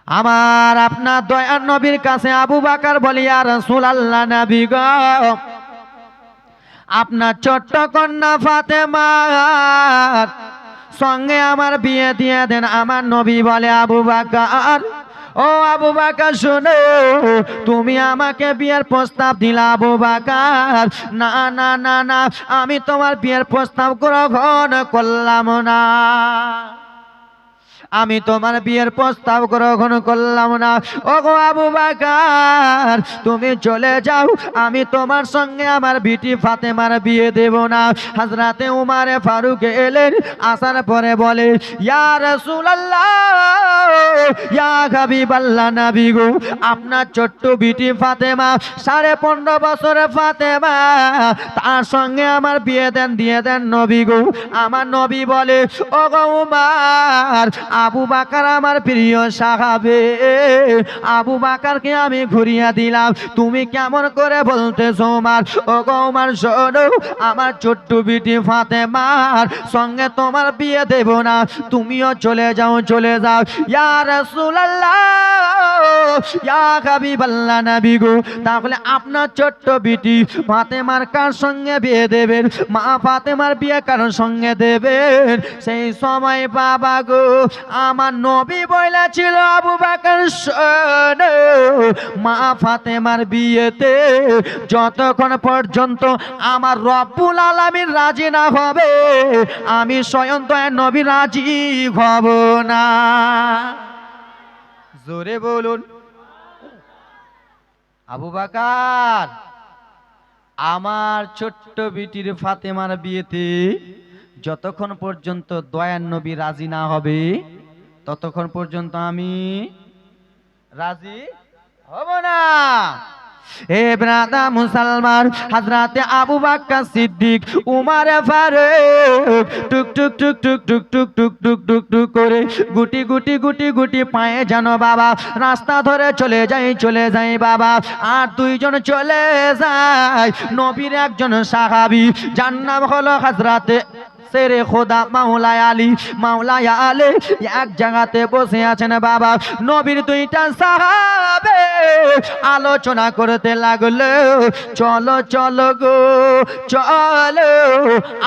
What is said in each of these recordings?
আমার আপনার দয়ার নবীর কাছে আবু বকর বলি, ইয়া রাসূলুল্লাহ নবী গো, আপনার ছোট্ট কন্যা ফাতেমার সঙ্গে আমার বিয়ে দিয়ে দেন। আমার নবী বলে, আবু বকর, ও আবু বকর শোনো, তুমি আমাকে বিয়ের প্রস্তাব দিলা আবু বকর। না না না না, আমি তোমার বিয়ের প্রস্তাব গ্রহণ করলাম না, আমি তোমার বিয়ের প্রস্তাব গ্রহণ করলাম না। ওগো আবু বকর, তুমি চলে যাও, আমি তোমার সঙ্গে আমার বিটি ফাতেমার বিয়ে দেব না। হযরতে উমর ফারুক এলেন, আসার পরে বলে, ইয়া রাসূলুল্লাহ, ইয়া হাবিবাল্লাহ নবী গো, আপনার ছোট্ট বিটি ফাতেমা, 15.5 বছরের ফাতেমা, তার সঙ্গে আমার বিয়ে দেন, দিয়ে দেন নবী গো। আমার নবী বলে, ওগো উমর, আবু বকর আমার প্রিয় সাহাবে, আবু বকরকে আমি ঘুরিয়ে দিলাম, তুমি কেমন করে বলতেছো উমর? ওগো উমর শোনো, আমার ছোট্ট বিটি ফাতেমার সঙ্গে তোমার বিয়ে দেব না, তুমিও চলে যাও, চলে যাও। ইয়া রাসূলুল্লাহ, ইয়া হাবিবাল্লাহ নবী গো, তাহলে আপনার ছোট্ট বিটি ফাতেমার কার সঙ্গে বিয়ে দেবেন? মা ফাতেমার বিয়ে কার সঙ্গে দেবেন? সেই সময় বাবা গো, আমার নবী বলেছিল, আবু বকর শোনো, মা ফাতেমার বিয়েতে যতক্ষণ পর্যন্ত আমার রব্বুল আলামিন রাজি না হবে, আমি স্বয়ং দয়ার নবী রাজি হব না। জোরে বলুন। আবু বকর, আমার ছোট্ট বিটির ফাতেমার বিয়েতে যতক্ষণ পর্যন্ত দয়ার নবী রাজি না হবে, ততক্ষণ পর্যন্ত আমি রাজি হব না। হে ব্রাদা মুসলমান, হযরতে আবু বকর সিদ্দিক, উমর ফারুক টুক টুক টুক টুক টুক টুক টুক টুক টুক টুক করে গুটি গুটি গুটি গুটি পায়ে যেন বাবা রাস্তা ধরে চলে যাই, চলে যাই বাবা। আর দুইজন চলে যায় নবীর একজন সাহাবী, যার নাম হলো হযরতে সেরে খোদা মাওলায় আলী। মাওলায় আলী এক জায়গাতে বসে আছেন বাবা, নবীর দুইটা সাহাবে আলোচনা করতে লাগলো, চলো চলো গো চলো,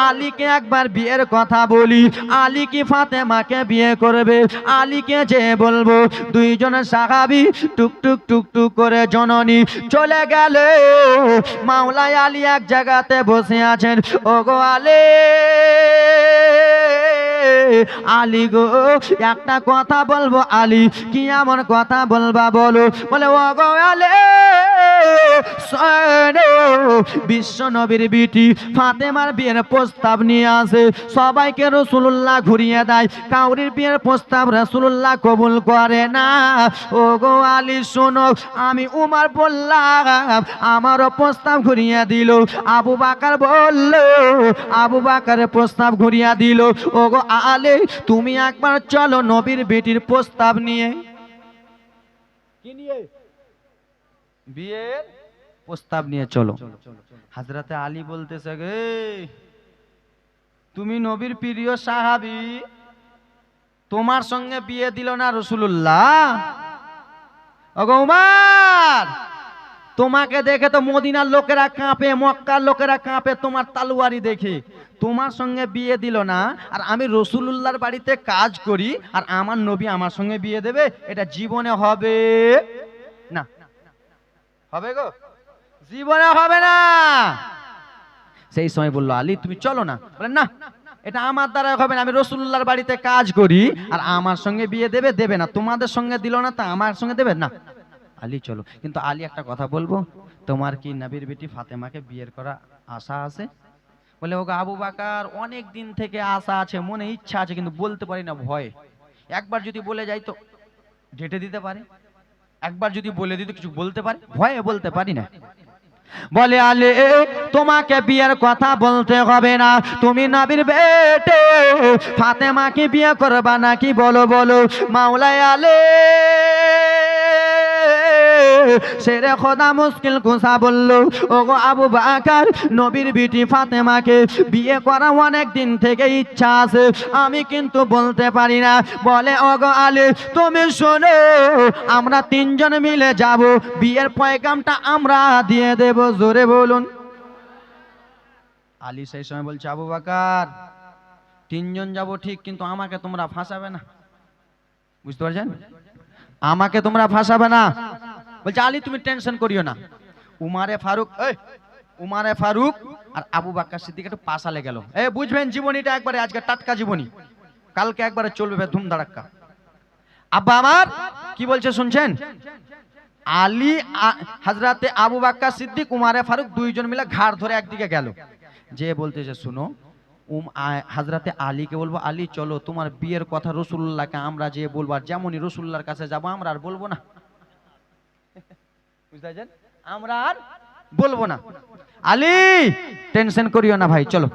আলীকে একবার বিয়ের কথা বলি, আলী কি ফাতেমাকে বিয়ে করবে? আলীকে যে বলবো। দুইজন সাহাবী টুক টুক টুক টুক করে জননী চলে গেল। মাওলায় আলী এক জায়গাতে বসে আছেন। ওগো আলী, আলী গো, একটা কথা বলবো আলী। কি এমন কথা বলবা বলো? বলে, ওগো আলী, বিশ্ব নবীর বিটি ফাতেমার বিয়ের প্রস্তাব নিয়ে আসে, সবাইকে রাসূলুল্লাহ ঘুরিয়ে দেয়, কাউরির বিয়ের প্রস্তাব রাসূলুল্লাহ কবুল করে না। ওগো আলী শোনো, আমি উমর বললাম, আমারও প্রস্তাব ঘুরিয়ে দিল। আবু বকর বলল, আবু বকরের প্রস্তাব ঘুরিয়ে দিল। ওগো আলী, তুমি একবার চলো নবীর বেটির প্রস্তাব নিয়ে। কি নিয়ে? বিয়ের প্রস্তাব নিয়ে চলো। হযরতে আলী বলতেছে, গে তুমি নবীর প্রিয় সাহাবী, তোমার সঙ্গে বিয়ে দিল না রাসূলুল্লাহ? ওগো উমর, তোমাকে দেখে তো মদিনার লোকেরা কাঁপে, মক্কার লোকেরা কাঁপে তোমার তালুয়ারি দেখে, তোমার সঙ্গে বিয়ে দিল না, আর আমি রাসূলুল্লাহর বাড়িতে কাজ করি, আর আমার নবী আমার সঙ্গে বিয়ে দেবে? এটা জীবনে হবে না। হবে গো? জীবনে হবে না। সেই সময় বললো, আলী তুমি চলো না। বলেন, না, এটা আমার দ্বারা হবে না, আমি রাসূলুল্লাহর বাড়িতে কাজ করি, আর আমার সঙ্গে বিয়ে দেবে? দেবে না। তোমাদের সঙ্গে দিল না, তা আমার সঙ্গে দেবে না। আলী চলো। কিন্তু আলী একটা কথা বলবো, তোমার কি নবীর বেটি ফাতেমাকে বিয়ের করা আশা আছে? বলে, ওগো আবু বকর, অনেক দিন থেকে আশা আছে, মনে ইচ্ছা আছে, কিন্তু বলতে পারি না ভয়ে। একবার যদি বলে যাই তো ঢেটে দিতে পারে, একবার যদি বলে দিত কিছু বলতে পারে, ভয়ে বলতে পারি না। বলে, আলী তোমাকে বিয়ের কথা বলতে হবে না, তুমি নবীর বেটে ফাতেমাকে বিয়ে করবা নাকি বলো বলো। মাওলায় আলী শেরে খোদা মুশকিল কুসা বলল, ওগো আবু বকর, নবীর বিটি ফাতেমাকে বিয়ে করা অনেক দিন থেকে ইচ্ছা আছে, আমি কিন্তু বলতে পারি না। বলে, ওগো আলী, তুমি শোনো, আমরা তিনজন মিলে যাব, বিয়ের পয়গামটা আমরা দিয়ে দেব। জোরে বলুন। আলী সেই সময় বলছে, আবু বকর, তিনজন যাব ঠিক, কিন্তু আমাকে তোমরা ফাঁসাবে না। বুঝতে পারছেন? আমাকে তোমরা ফাঁসাবে না। বলছে, আলী তুমি টেনশন করিও না। উমারে ফারুক আর আবু বকর সিদ্দিক একটু পাশালে গেল। বুঝবেন জীবনীটা একবারে, আজকে টাটকা জীবনী, কালকে একবারে চলবে ধুমধাড়াক্কা। আব্বা আমার কি বলছে শুনছেন? আলী, হযরতে আবু বকর সিদ্দিক, উমারে ফারুক দুইজন মিলে ঘাড় ধরে একদিকে গেল, যে বলতেছে, শুনো, হযরতে আলীকে বলবো, আলী চলো, তোমার বিয়ের কথা রাসূলুল্লাহকে আমরা যে বলবো, আর যেমনই রাসূলুল্লাহর কাছে যাব আমরা আর বলবো না। বুঝতে পারছেন? আমরা আর বলবো না। আলী টেনশন করিও না ভাই, চলো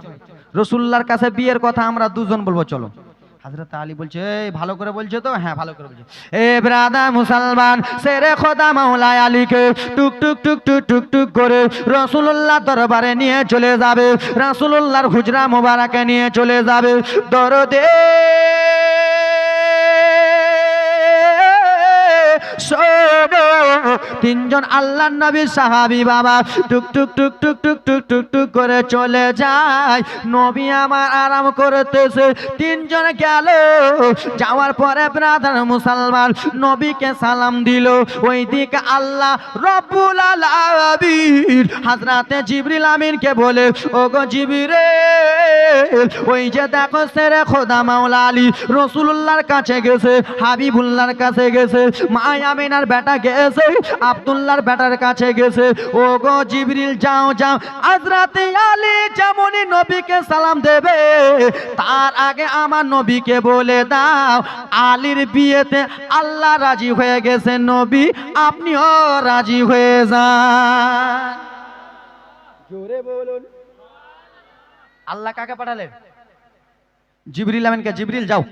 রাসূলুল্লাহর কাছে বিয়ের কথা আমরা দুজন বলবো, চলো। হযরত আলী বলছে, ভালো করে বলছো তো? হ্যাঁ ভালো করে বলছো। ব্রাদার মুসলমান, শেরে খোদা মাওলা আলীকে টুক টুক টুক টুক টুক টুক করে রাসূলুল্লাহ দরবারে নিয়ে চলে যাবে, রাসূলুল্লাহর হুজরা মোবারকে নিয়ে চলে যাবে। দরদে তিনজন আল্লাহর নবীর সাহাবী বাবা টুক টুক টুক টুক টুক টুক টুক টুক করে চলে যায়। নবী আমার আরাম করতেছে, তিনজন গেল। যাওয়ার পরে ব্রাদার মুসলমান নবীকে সালাম দিল। ওইদিকে আল্লাহ রব্বুল আলামিন হযরতে জিবরিল আমিনকে বলে, ওগো জিবরিল, ওই যে দেখো শেরে খোদা মাওলা আলী রাসূলুল্লাহর কাছে গেছে, হাবিবুল্লাহর কাছে গেছে, মা আমিনার বেটা গেছে, আব্দুল্লাহর বেটার কাছে গেছে। ওগো জিবরিল, যাও যাও, হযরতে আলী যেমনই নবীকে সালাম দেবে, তার আগে আমার নবীকে বলে দাও, আলীর বিয়েতে আল্লাহ রাজি হয়ে গেছে, নবী আপনিও রাজি হয়ে যান। জোরে বলুন। আল্লাহ কাকে পাঠালেন? জিবরিল আমিনকে। জিবরিল, যাও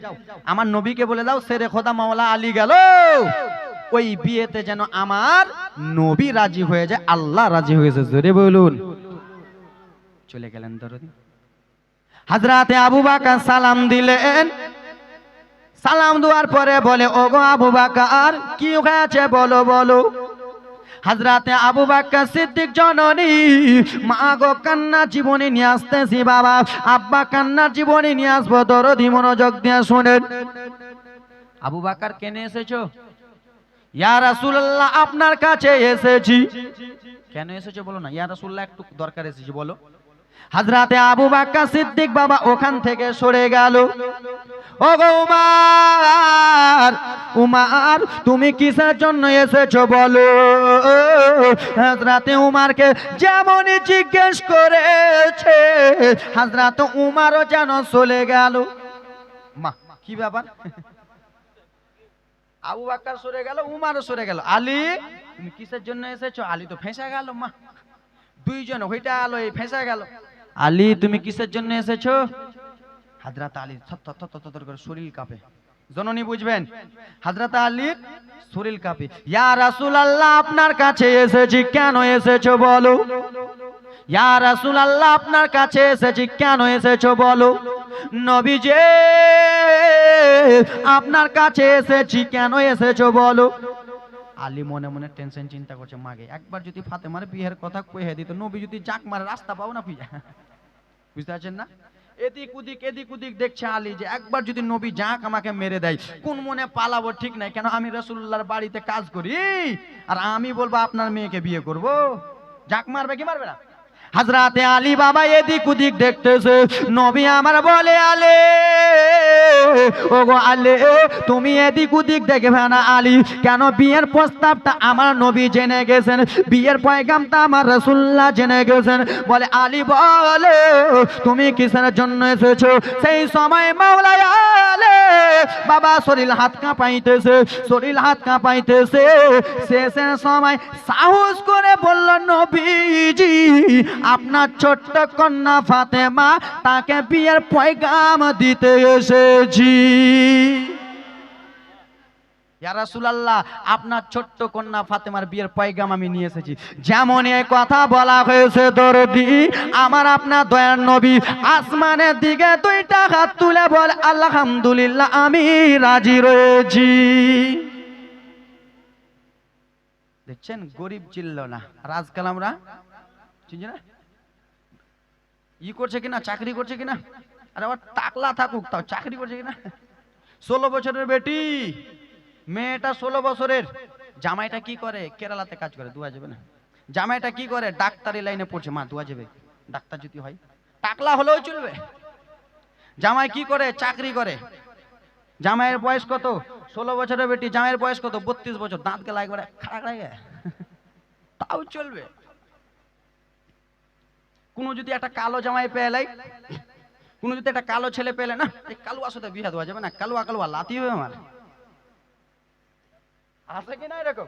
আমার নবীকে বলে দাও, শেরে খোদা মাওলা আলী গেল, ওই বিয়েতে যেন আমার নবী রাজি হয়ে যায়, আল্লাহ রাজি হয়েছে। জোরে বলুন। চলে গেলেন দরদি। হযরতে আবু বকর সালাম দিলেন। সালাম দেওয়ার পরে বলে, ওগো আবু বকর, কি হয়েছে বলো বলো। হযরতে আবু বকর সিদ্দিক জননী, মা গো কান্না জীবনী নিয়ে আসতেছি বাবা, আব্বা কান্নার জীবনী নিয়ে আসবো, দরদি মনোযোগ দিয়ে শুনেন। আবু বকর, কেন এসেছো? ইয়া রাসূলুল্লাহ, আপনার কাছে এসেছি। কেন এসেছো বলো না। ইয়া রাসূলুল্লাহ, একটু দরকার এসেছি বলো। হযরতে আবু বকর সিদ্দিক বাবা ওখান থেকে সরে গেল। ওগো উমার, তুমি কিসের জন্য এসেছো বলো। হযরতে উমারকে যেমনই জিজ্ঞেস করেছে, হযরতে উমারও যেন চলে গেল। মা, কি ব্যাপার? আবু বকর সরে গেল, উমারও সরে গেল। আলী, তুমি কিসের জন্য এসেছো? আলী তো ফেঁসে গেল। মা, দুইজন হইটা আলো, এই ফেঁসে গেল। আলী, তুমি কিসের জন্য এসেছো? হযরত আলী থর করে শরীর কাঁপে। জননী বুঝবেন, হযরত আলীর শরীর কাঁপে। ইয়া রাসূলুল্লাহ, আপনার কাছে এসেছি, কেন এসেছো বলো। ইয়া রাসূলুল্লাহ, আপনার কাছে এসেছি, কেন এসেছো বলো। নবীজি, আপনার কাছে এসেছি, কেন এসেছো বলো। আলী মনে মনে টেনশন চিন্তা করছে, মাগে একবার যদি ফাতেমার বিয়ের কথা কয়ে দিত, নবী যদি জাক মারে রাস্তা পাও না পিয়া। বুঝতে পারছেন না? এদিক ওদিক দেখছে আলী, যে একবার যদি নবী জাক আমাকে মেরে দেয়, কোন মনে পালাবো ঠিক নাই। কেন আমি রাসূলুল্লাহর বাড়িতে কাজ করি, আর আমি বলবো আপনার মেয়েকে বিয়ে করব, জাক মারবে কি মারবে না। হযরতে আলী বাবা এদিক ওদিক দেখতেছে। নবী আমার বলে, আলী, ওগো আলী, তুমি এদিক ওদিক দেখবে না। আলী, কেন? বিয়ের প্রস্তাবটা আমার নবী জেনে গেছেন, বিয়ের পয়গামটা আমার রাসূলুল্লাহ জেনে গেছেন। বলে, আলী বলে, তুমি কিসের জন্য এসেছো। সেই সময় মাওলা আলী বাবা শরীর হাত কাঁপাইতেছে, শেষের সময় সাহস করে বলল, নবীজি, আপনার ছোট্ট কন্যা ফাতেমা, তাকে বিয়ের পয়গাম দিতে এসেছি। ইয়া রাসূলুল্লাহ, আপনার ছোট্ট কন্যা ফাতেমার বিয়ের পয়গাম আমি নিয়ে এসেছি। যেমন এই কথা বলা হয়েছে দরদি, আমার আপনার দয়ার নবী আসমানের দিকে দুইটা হাত তুলে বলে আলহামদুলিল্লাহ, আমি রাজি রয়েছি। দেখছেন, গরিব চিল্ল না। আর আজকাল আমরা চিনি না করছে কিনা, চাকরি করছে কিনা, আর আবার টাকলা থাকুক তাও চাকরি করছে কিনা। 16 বছরের বেটি, মেয়েটা 16 বছরের। জামাইটা কি করে? কেরালাতে কাজ করে, দুয়া যাবে না। জামাইটা কি করে? ডাক্তারি লাইনে পড়ছে, মা দুয়া যাবে, ডাক্তার যদি হয়। টাকলা হলেও চলবে। জামাই কি করে? চাকরি করে। জামাইয়ের বয়স কত? 16 বছরের বেটি, জামাইয়ের বয়স কত? 32 বছর। দাঁত গেলা একবারে খাড়া লাগে, তাও চলবে। কোন যদি একটা কালো জামাই পেলে, কোন যদি একটা কালো ছেলে পেলে, না এই কালুয়া সাথে বিয়ে দেওয়া যাবে না, কালুয়া কালুয়া লাতি হবে আমার। আছে কি না এরকম?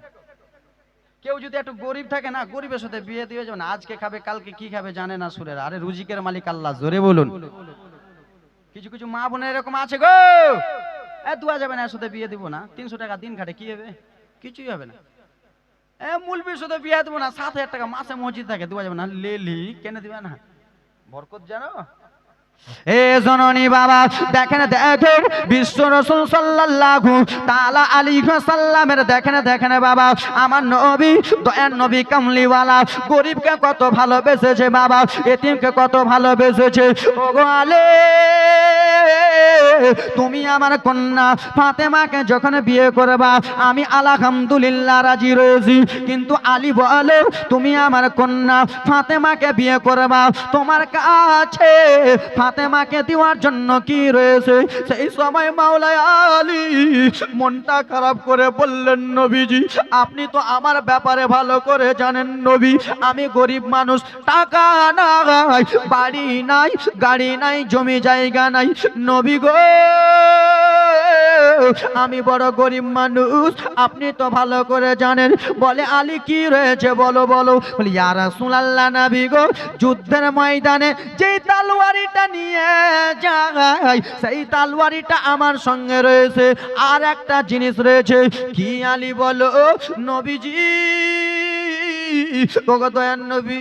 কেউ যদি একটু গরিব থাকে না, গরিবের সাথে বিয়ে দিয়ে যাবে না। আজকে খাবে, কালকে কি খাবে জানে না সুরের। আরে রুজিকের মালিক আল্লাহ, জোরে বলুন। কিছু কিছু মা বোনের এরকম আছে গো, দুয়া যাবে না, এর সাথে বিয়ে দিব না। 300 টাকা দিন খাটে, কি হবে? কিছুই হবে না। মুলবির সাথে বিয়ে দেবো না, 7,000 টাকা মাসে মসজিদ থাকে, দেওয়া যাবে না। লেলি কেন দিবে না? বরকত জানো। এ জননী বাবা, দেখেন দেখেন বিশ্ব রাসূল সাল্লাল্লাহু তাআলা আলাইহি ওয়াসাল্লামের দেখেন দেখেন বাবা, আমার নবী দয়ার নবী কামলিওয়ালা গরিবকে কত ভালোবেসেছে বাবা, এতিমকে কত ভালোবেসেছে। ওগো আলে, তুমি আমার কন্যা ফাতেমাকে যখন বিয়ে করবা, আমি আলহামদুলিল্লাহ রাজি রয়েছি। কিন্তু আলী বলে, তুমি আমার কন্যা ফাতেমাকে বিয়ে করবা, তোমার কাছে ফাতেমাকে দেওয়ার জন্য কি রয়েছে? সেই সময় মাওলানা আলী মনটা খারাপ করে বললেন, নবীজি আপনি তো আমার ব্যাপারে ভালো করে জানেন নবী, আমি গরিব মানুষ, টাকা নাই, বাড়ি নাই, গাড়ি নাই, জমি জায়গা নাই নবী গো, আমি বড় গরিব মানুষ, আপনি তো ভালো করে জানেন। বলে আলী কি রয়েছে বলো বলো। বলে ইয়া রাসূলুল্লাহ নবী গো, যুদ্ধের ময়দানে যেই তলোয়ারিটা নিয়ে যাই, সেই তলোয়ারিটা আমার সঙ্গে রয়েছে। আর একটা জিনিস রয়েছে, কি আলী বলো নবীজি? ওগো দয়ার নবী,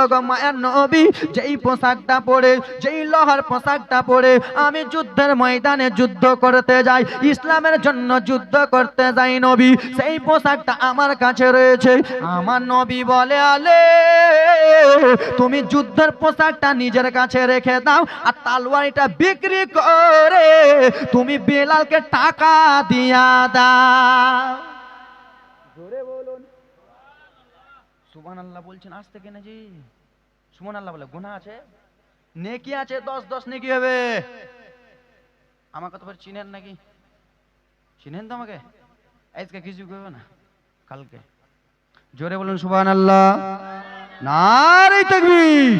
ওগো মায়ার নবী, যেই পোশাকটা পরে, যেই লোহার পোশাকটা পরে আমি যুদ্ধের ময়দানে যুদ্ধ করতে যাই, ইসলামের জন্য যুদ্ধ করতে যাই নবী, সেই পোশাকটা আমার কাছে রয়েছে। আমার নবী বলে আলে, তুমি যুদ্ধের পোশাকটা নিজের কাছে রেখে দাও, আর তলোয়ারটা বিক্রি করে তুমি বেলালকে টাকা দিয়া দাও। জোরে বলুন সুবহানাল্লাহ। বলছেন আসতে কেন জি? সুবহানাল্লাহ বলে গুনাহ আছে, নেকি আছে, 10 নেকি হবে। আমাকে তো চিনেন নাকি? চিনেন তো আমাকে? আজকে কিছু করবে না, কালকে। জোরে বলুন সুবহানাল্লাহ। নারে তাকবীর,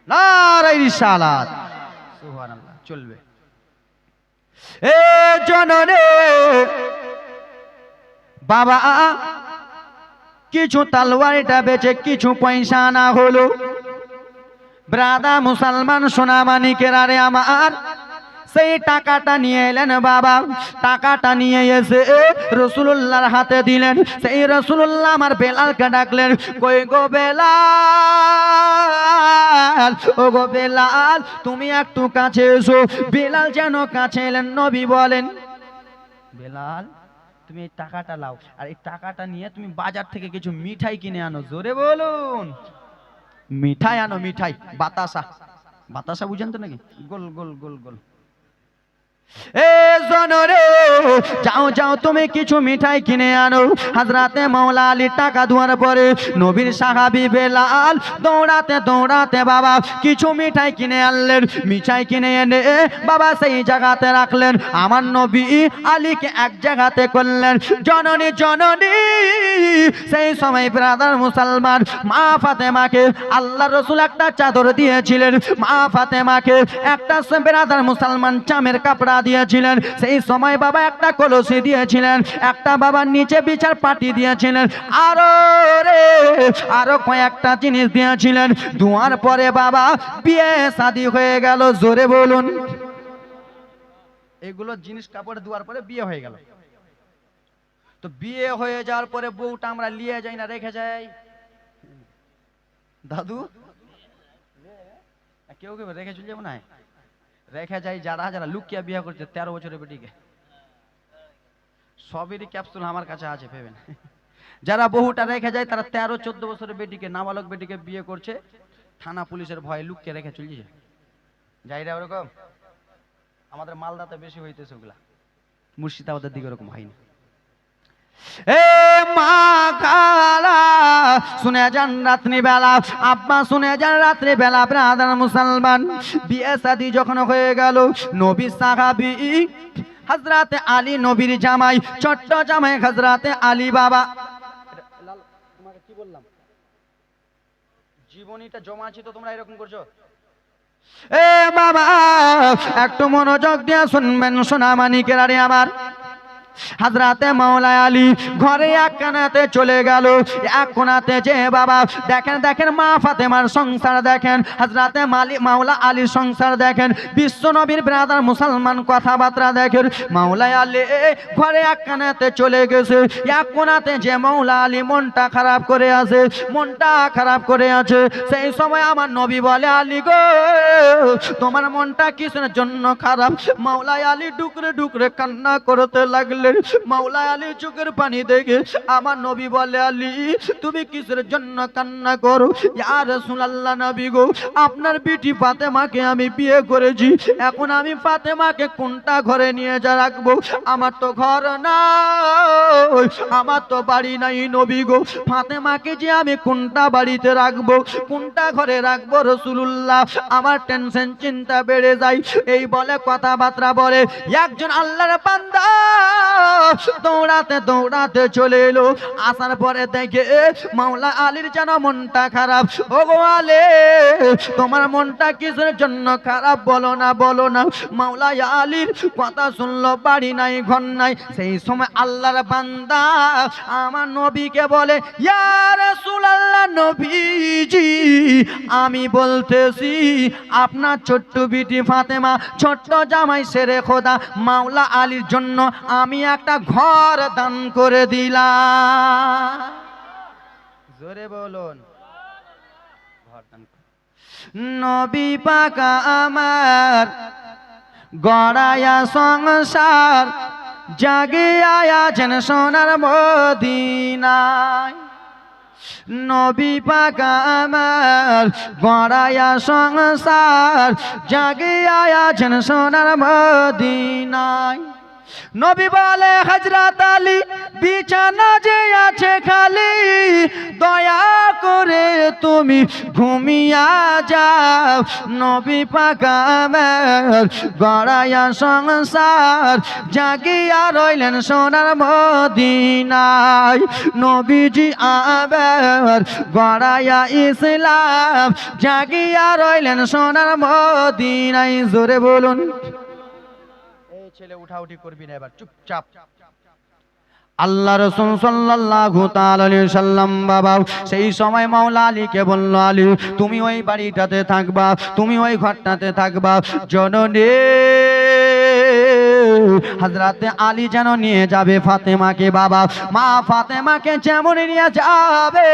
নারে রিসালাত। সুবহানাল্লাহ চলবে। এ জননে বাবা, কিছু তলোয়ারটা বেচে কিছু পয়সা না হলো। ব্রাদা মুসলমান সোনামানিকের, আরে আমার সেই টাকাটা নিয়ে এলেন বাবা। টাকাটা নিয়ে এসে রাসূলুল্লাহর হাতে দিলেন। সেই রাসূলুল্লাহ আমার বেলালকে ডাকলেন, কই গো বেলাল, ও গো বেলাল তুমি একটু কাছে এসো। বেলাল যেন কাছে এলেন। নবী বলেন, বেলাল তুমি এই টাকাটা লাও, আর এই টাকাটা নিয়ে তুমি বাজার থেকে কিছু মিঠাই কিনে আনো। জোরে বলুন, মিঠাই আনো, মিঠাই, বাতাসা। বাতাসা বুঝেন তো নাকি? গোল গোল গোল গোল। এ জনরে যাও যাও তুমি কিছু মিঠাই কিনে আনো। হযরতে মাওলা আলী টাকা দেওয়ার পরে নবীর সাহাবী বেলাল দৌড়াতে দৌড়াতে বাবা কিছু মিঠাই কিনে আনলেন। মিঠাই কিনে এনে বাবা সেই জায়গাতে রাখলেন। আমার নবী আলীকে এক জায়গাতে করলেন। জননী জননী সেই সময় ব্রাদার মুসলমান মা ফাতেমাকে আল্লাহ রাসূল একটা চাদর দিয়েছিলেন। মা ফাতেমাকে একটা ব্রাদার মুসলমান চামের কাপড় দিয়েছিলেন। সেই সময় বাবা একটা কলসি দিয়েছিলেন, একটা বাবার নিচে বিছার পাটি দিয়েছিলেন, আরো কয়েকটা জিনিস দিয়েছিলেন। দুয়ার পরে বাবা বিয়ে শাদী হয়ে গেল। জোরে বলুন, এগুলো জিনিস কাপড় দুয়ার পরে বিয়ে হয়ে গেল। তো বিয়ে হয়ে যাওয়ার পরে বউটা আমরা নিয়ে যাই না রেখে যাই দাদু? কেউ কেউ রেখে চলে যাবো না, রেখে যাই যারা যারা লুকিয়া বিয়ে করছে 13 বছরের বেটিকে, সবেরই ক্যাপসুল আমার কাছে আছে ভেবেন। যারা বহুটা রেখে যায় তারা 13-14 বছরের বেটিকে, নাবালক বেটিকে বিয়ে করছে, থানা পুলিশের ভয়ে লুকিয়ে রেখে চলে যায়। যাই রে ওরকম আমাদের মালদাতে বেশি হইতেছে ওগুলা, মুর্শিদাবাদের দিকে ওরকম হয়নি। এ মা খালা শুনে যান রাত্রি বেলা, আব্বা শুনে যান রাত্রি বেলা, ব্রাদার মুসলমান, বিয়ে শাদী যখন হয়ে গেল, নবী সাহাবী হযরতে আলী নবীর জামাই, ছোট্ট জামাই হযরতে আলী বাবা। তোমাকে কি বললাম, জীবনীটা জমা আছে তো তোমরা এরকম করছো। এ বাবা একটু মনোযোগ দিয়ে শুনবেন সোনা মানিকের আরে আমার, হযরতে মাওলা আলী ঘরে এক কোণাতে চলে গেল, এক কোণাতে যে বাবা দেখেন দেখেন মা ফাতেমার সংসার দেখেন, হযরতে মাওলা আলীর সংসার দেখেন, বিশ্ব নবীর ব্রাদার মুসলমান কথাবার্তা দেখেন। মাওলা আলী ঘরে এক কোণাতে চলে গেছে, এক কোণাতে যে মাওলা আলী মনটা খারাপ করে আছে, মনটা খারাপ করে আছে। সেই সময় আমার নবী বলে, আলী গো তোমার মনটা কিসের জন্য খারাপ? মাওলা আলী ডুকরে ডুকরে কান্না করতে লাগলেন। মাওলা আলীর চোখের পানি দেখে আমার নবী বলে, আলী তুমি কিসের জন্য কান্না করো? ইয়া রাসূলুল্লাহ নবী গো আপনার বিটি ফাতেমাকে আমি বিয়ে করেছি, এখন আমি ফাতেমাকে কোনটা ঘরে নিয়ে যা রাখবো? আমার তো ঘর নাই, আমার তো বাড়ি নাই নবী গো, ফাতেমাকে যে আমি কোনটা বাড়িতে রাখবো, কোনটা ঘরে রাখবো রাসূলুল্লাহ, আমার টেনশন চিন্তা বেড়ে যায়। এই বলে কথাবার্তা বলে একজন আল্লাহর বান্দা দৌড়াতে দৌড়াতে চলে এলো, আসার পরে দেখে মাওলা আলীর যেন মনটা খারাপ। ও গো আলী তোমার মনটা কিসের জন্য খারাপ বলো না বলো না। মাওলা আলীর কথা শুনলো, বাড়ি নাই ঘর নাই। সেই সময় আল্লাহর বান্দা আমার নবীকে বলে, ইয়া রাসূলুল্লাহ নবীজি আমি বলতেছি আপনার ছোট্ট বিটি ফাতেমা ছোট্ট জামাই শেরে খোদা মাওলা আলীর জন্য আমি একটা ঘর দান করে দিলাম। জোরে বলুন ঘর দান। নবী পাক আমার গড়ায়া সংসার জাগিয়া আছেন সোনার মদিনায়, নবী পাক আমার গড়ায়া সংসার জাগিয়া আছেন সোনার মদিনায়। নবী বলে হযরত আলী বিছানা যে আছে খালি, দয়া করে তুমি ঘুমিয়া যাও। নবী পাক আমার গড়ায়া সংসার জাগিয়া রইলেন সোনার মদিনায়। নবীজি আবার গড়ায়া ইসলাম জাগিয়া রইলেন সোনার মদিনায়। জোরে বলুন। ছেলে উঠাউঠি করবি না, এবার চুপচাপ। আল্লাহ রাসূল সাল্লাল্লাহু তাআলা আলাইহি সাল্লাম বাবা সেই সময় মাওলা আলীকে বলল, আলী তুমি ওই বাড়িটাতে থাকবা, তুমি ওই ঘরটাতে থাকবা। জননী হযরতে আলী যেন নিয়ে যাবে ফাতেমাকে বাবা, মা ফাতেমাকে যেমন নিয়ে যাবে,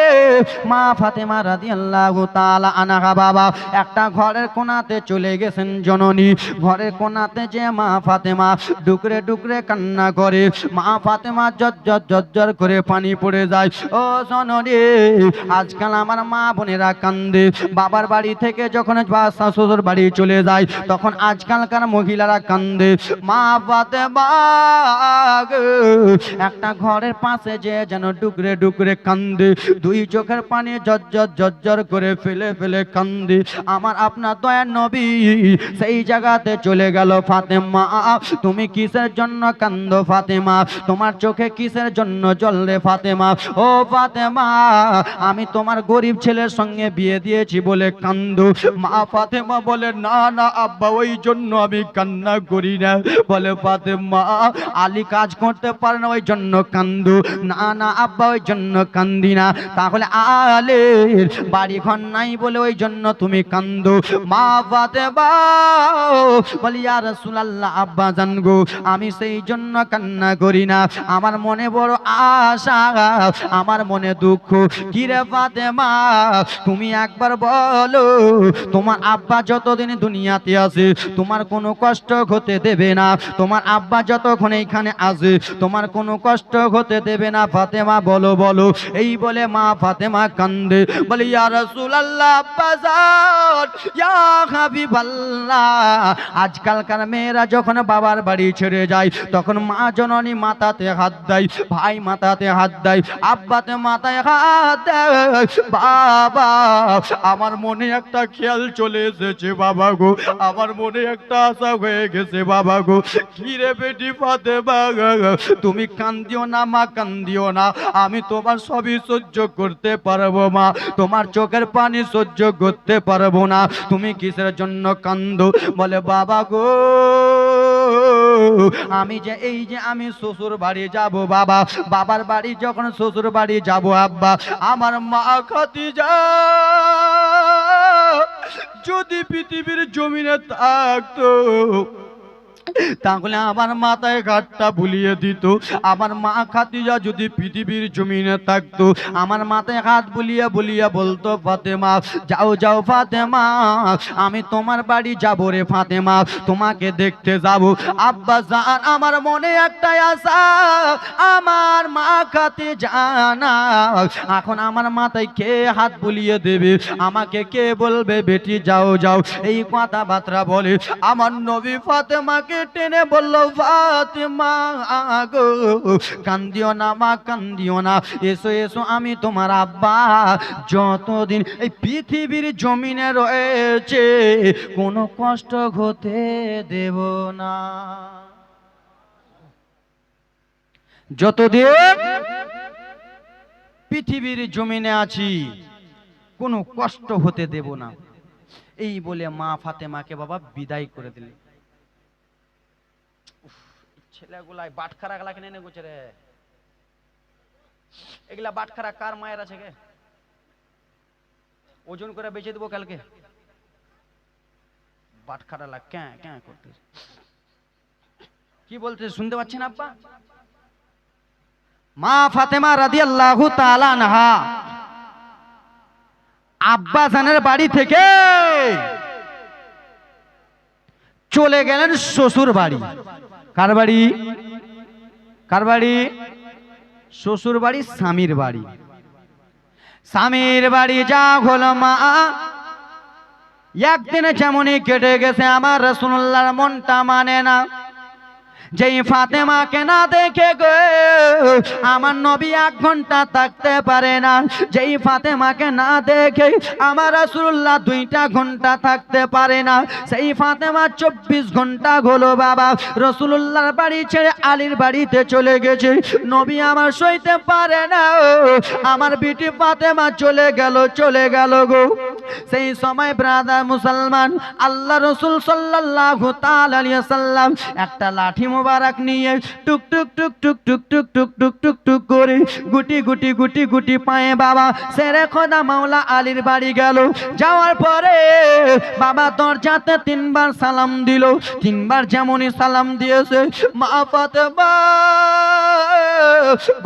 মা ফাতেমা রাদিয়াল্লাহু তাআলা আনহা বাবা একটা ঘরের কোণাতে চলে গেছেন। জননী ঘরের কোণাতে যে মা ফাতেমা ডুকরে ডুকরে কান্না করে, মা ফাতেমা জজ্জর করে পানি পড়ে যায়। ও জননী আজকাল আমার মা বোনেরা কান্দে, বাবার বাড়ি থেকে যখন শ্বশুর বাড়ি চলে যায় তখন আজকালকার মহিলারা কান্দে। মা ফাতেমা একটা ঘরের পাশে যে যেন ডুকরে ডুকরে কান্দে, দুই চোখের পানি জজ্জর করে ফেলে ফেলে কান্দে। আমার আপনার দয়ার নবী সেই জায়গাতে চলে গেল। ফাতেমা তুমি কিসের জন্য কান্দো ফাতেমা, তোমার চোখে কিসের জন্য জল রে ফাতেমা? ও ফাতেমা আমি তোমার গরিব ছেলের সঙ্গে বিয়ে দিয়েছি বলে কান্দো। মা ফাতেমা বলে, না না আব্বা ওই জন্য আমি কান্না করি না। বলে ফাতেমা ফাতেমা আলী কাজ করতে পারে না ওই জন্য কান্দু। না না আব্বা ওই জন্য কান্দি না। তাহলে আলীর বাড়ি ঘর নাই বলে ওই জন্য তুমি কান্দো। মা ফাতেমা বলি ইয়া রাসূলুল্লাহ আব্বা জান গো আমি সেই জন্য কান্না করি না, আমার মনে বড় আশা, আমার মনে দুঃখ। কি রে ফাতেমা তুমি একবার বলো তোমার আব্বা যতদিন দুনিয়াতে আছে তোমার কোনো কষ্ট হতে দেবে না, তোমার আব্বা যতক্ষণ এইখানে আছে তোমার কোনো কষ্ট হতে দেবে না। ফাতেমা বলো বলো। এই বলে মা ফাতেমা কান্দে। বলে ইয়া রাসূলুল্লাহ আব্বা জান ইয়া হাবিবাল্লাহ আজকালকার মেয়েরা যখন বাবার বাড়ি ছেড়ে যায় তখন মা জননী মাথাতে হাত দেয়, ভাই মাথাতে হাত দেয়, আব্বাতে মাথায় হাত দেয়। বাবা আমার মনে একটা খেয়াল চলে এসেছে বাবা গো, আমার মনে একটা আশা হয়ে গেছে বাবা গো। কি রে বেটি ফাতেমা তুমি কান্দিও না মা, কান্দিও না, আমি তোমার সবই সহ্য করতে পারবো মা, তোমার চোখের পানি সহ্য করতে পারবো না, তুমি কিসের জন্য কান্দো? বলে বাবা গো আমি যে এই যে আমি শ্বশুর বাড়ি যাব বাবা, বাবার বাড়ি যখন শ্বশুর বাড়ি যাব আব্বা আমার মা খাদিজা যদি পৃথিবীর জমিনে থাকতো তাহলে আমার মাথায় ঘাটটা বুলিয়ে দিত। আমার মা খাদিজা যদি পৃথিবীর জমিনে থাকতো আমার মাথায় হাত বুলিয়ে বুলিয়ে বলতো ফাতেমা যাও যাও ফাতেমা আমি তোমার বাড়ি যাবো রে ফাতেমা, তোমাকে দেখতে যাব। আব্বা জান আমার মনে একটাই আশা, আমার মা খাদিজা না, এখন আমার মাথায় কে হাত বুলিয়ে দেবে, আমাকে কে বলবে বেটি যাও যাও। এই কথাবার্তা বলে আমার নবী ফাতেমাকে টেনে বললো ফাতেমা গো কান্দিও না মা, কান্দিও না, এসো এসো আমি তোমার আব্বা যতদিন এই পৃথিবীর জমিনে রয়েছে কোনো কষ্ট হতে দেব না, যতদিন পৃথিবীর জমিনে আছি কোনো কষ্ট হতে দেব না। এই বলে মা ফাতেমাকে বাবা বিদায় করে দিলেন। ছেলেগুলাই বাটখারা গলা কিনে নে গুছে রে, এগুলা বাটখারা কার মায়ের আছে গে, ওজন করে বেচে দেবো কালকে। বাটখারা লাগ ক্যাঁ ক্যাঁ করতে কি বলতে শুনতে পাচ্ছেন আব্বা? মা ফাতেমা রাদিয়াল্লাহু তাআলা আনহা আব্বা জানের বাড়ি থেকে চলে গেলেন শ্বশুর বাড়ি। কার বাড়ি? কার বাড়ি? শ্বশুর বাড়ি, স্বামীর বাড়ি। স্বামীর বাড়ি যা হলো মা একদিনে যেমনই কেটে গেছে আমার রাসূলুল্লাহর মনটা মানে না। যেই ফাতেমাকে না দেখে গো আমার নবী 1 ঘন্টা থাকতে পারে না, যেই ফাতেমাকে না দেখে আমার রাসূলুল্লাহ 2টা ঘন্টা থাকতে পারে না, সেই ফাতেমা 24 ঘন্টা হলো বাবা রাসূলুল্লাহর বাড়ি ছেড়ে আলীর বাড়িতে চলে গেছে। নবী আমার সইতে পারে না, আমার বিটি ফাতেমা চলে গেল গো। সেই সময় ব্রাদার মুসলমান আল্লাহ রাসূল সাল্লাল্লাহু তাআলা আলাইহি ওয়াসাল্লাম একটা লাঠি মোবারক নিয়ে টুক টুক টুক টুক টুক টুক টুক টুক টুক টুক করে গুটি গুটি গুটি গুটি পায়ে বাবা শেরে খোদা মাওলা আলীর বাড়ি গেল। যাওয়ার পরে বাবা দরজাতে 3বার সালাম দিল। 3বার যেমনই সালাম দিয়েছে মা ফাতেমা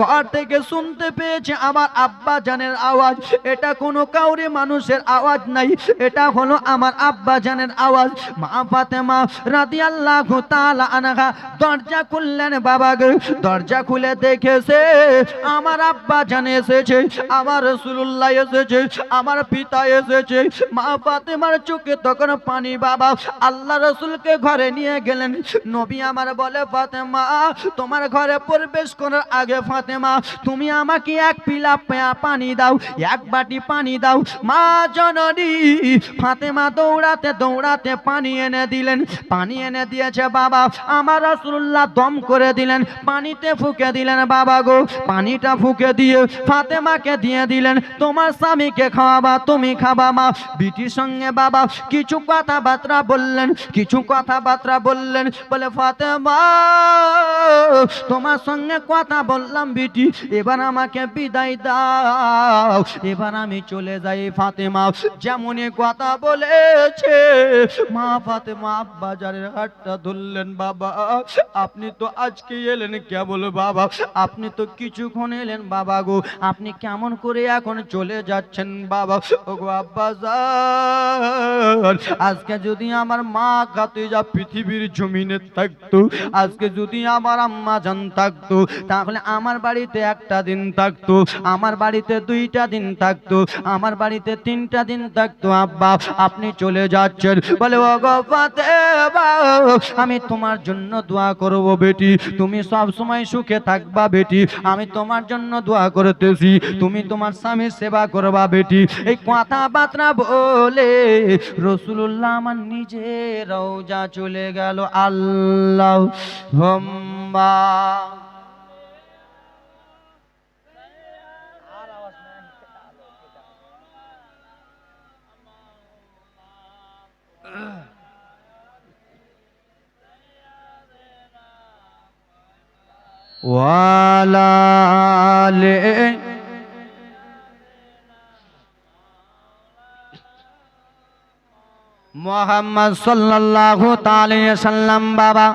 ঘর থেকে শুনতে পেয়েছে আমার আব্বা জানের আওয়াজ। এটা কোনো কাউরি মানুষের আওয়াজ নাই, এটা হলো আমার আব্বা জানের আওয়াজ। মা ফাতেমা রাদিয়াল্লাহু তাআলা আনহা দরজা খুললেন বাবা গো। দরজা খুলে দেখেছে আমার আব্বা জান এসেছে, আমার রাসূলুল্লাহ এসেছে, আমার পিতা এসেছে। মা ফাতেমার চোখে তখন পানি বাবা। আল্লাহ রাসূলকে ঘরে নিয়ে গেলেন। নবী আমার বলে ফাতেমা তোমার ঘরে প্রবেশ করার আগে ফাতেমা তুমি আমাকে 1 পিলা পানি দাও, 1 বাটি পানি দাও। মা জননী ফাতেমা দৌড়াতে দৌড়াতে পানি এনে দিলেন। পানি এনে দিয়েছে বাবা। আমার রাসূল রাসূলুল্লাহ দম করে দিলেন, পানিতে ফুঁকে দিলেন বাবা গো। পানিটা ফুঁকে দিয়ে ফাতেমাকে দিয়ে দিলেন, তোমার স্বামীকে খাওয়াবা, তুমি খাবা মা। বিটির সঙ্গে বাবা কিছু কথাবার্তা বললেন, কিছু কথাবার্তা বললেন, বলে ফাতেমা তোমার সঙ্গে কথা বললাম বিটি, এবার আমাকে বিদায় দাও, এবার আমি চলে যাই। ফাতেমা যেমনই কথা বলেছে মা ফাতেমা বাজারের হাটটা ধরলেন। বাবা আপনি তো আজকে এলেন কেবল বাবা, আপনি তো কিছুক্ষণ এলেন বাবা গো, আপনি কেমন করে এখন চলে যাচ্ছেন বাবা? ওগো আব্বাজান, আজকে যদি আমার মা খাদিজা পৃথিবীর জমিনে থাকতো, আজকে যদি আমার আম্মা জান থাকতো, তাহলে আমার বাড়িতে একটা দিন থাকতো, আমার বাড়িতে দুইটা দিন থাকতো, আমার বাড়িতে তিনটা দিন থাকতো। আব্বা আপনি চলে যাচ্ছেন, বলে ওগো ফাতেমা আমি তোমার জন্য দোয়া করব বেটি, তুমি সব সময় সুখে থাকবা বেটি, আমি তোমার জন্য দোয়া করতেছি, তুমি তোমার স্বামীর সেবা করবা বেটি। এই কথাবার্তা বলে রাসূলুল্লাহ আমার নিজের রওজা চলে গেল। আল্লাহুম্মা ওয়ালা আলে মুহাম্মদ সাল্লাল্লাহু তাআলা সাল্লাম। বাবা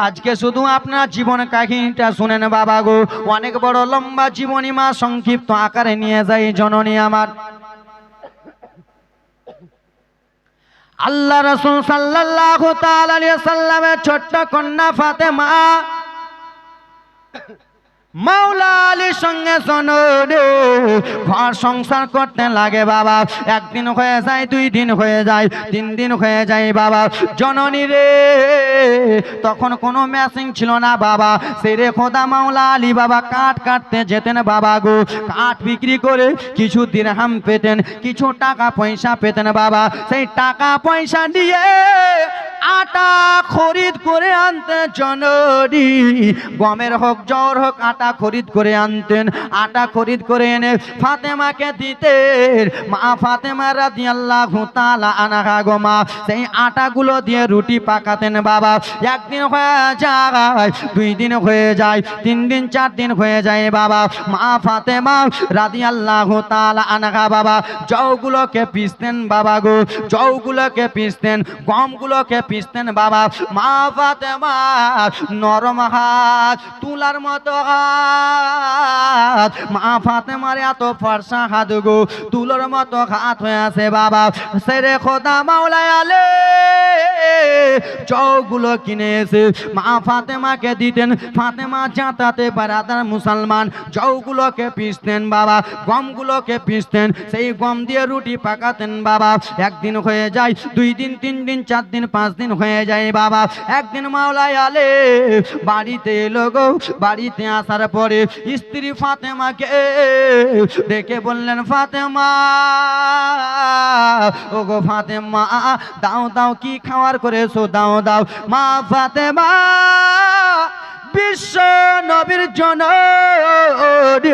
আজকে শুধু আপনার জীবন কাহিনীটা শুনেন বাবা গো, অনেক বড় লম্বা জীবনী মা সংক্ষিপ্ত আকারে নিয়ে যায় জননী আমার। আল্লাহ রাসূল সাল্লাল্লাহু তাআলা আলাইহি সাল্লামের ছোট্ট কন্যা ফাতেমা মাওলা আলীর সঙ্গে জননী ঘর সংসার করতে লাগে বাবা। একদিন হয়ে যায়, দুই দিন হয়ে যায়, তিন দিন হয়ে যায় বাবা। জননী রে তখন কোনো মেশিন ছিল না বাবা, সেরে খোদা মাওলা আলী বাবা কাঠ কাটতে যেতেন বাবা গো। কাঠ বিক্রি করে কিছু দিরহাম পেতেন, কিছু টাকা পয়সা পেতেন বাবা। সেই টাকা পয়সা দিয়ে আটা খরিদ করে আনতে জননী, গমের হোক জওর হোক আটা খরিদ করে আনতেন। আটা খরিদ করে এনে ফাতেমাকে দিতেন। মা ফাতেমা রাদিয়াল্লাহু তাআলা আনহা গো মা সেই আটাগুলো দিয়ে রুটি পাকাতেন বাবা। একদিন হয়ে যায়, দুই দিন হয়ে যায়, তিন দিন চার দিন হয়ে যায় বাবা। মা ফাতেমা রাদিয়াল্লাহু তাআলা আনহা বাবা জওগুলোকে পিসতেন বাবা গো, জওগুলোকে পিসতেন, গমগুলোকে পিসতেন বাবা। মা ফাতেমা নরম হাত, তুলার মতো হাত, মা ফাতেমার এত ফর্সা হাত গো, তুলার মতো হাত হয়ে আছে বাবা। সেরে খোদা মাওলা আলী জওগুলো কিনে এসে মা ফাতেমাকে দিতেন। ফাতেমা জাতাতে বারাদার মুসলমান জওগুলোকে পিসতেন বাবা, গমগুলোকে পিসতেন, সেই গম দিয়ে রুটি পাকাতেন বাবা। একদিন হয়ে যায়, দুই দিন, তিন দিন, চার দিন, পাঁচ দিন হয়ে যায় বাবা। একদিন মাওলা আলী বাড়িতে এলো গো। বাড়িতে আসার পরে স্ত্রী ফাতেমাকে ডেকে বললেন, ফাতেমা ও গো ফাতেমা দাও দাও কি খাওয়ার করেছো দাও দাও। মা ফাতেমা বিশ্ব নবীর জননী,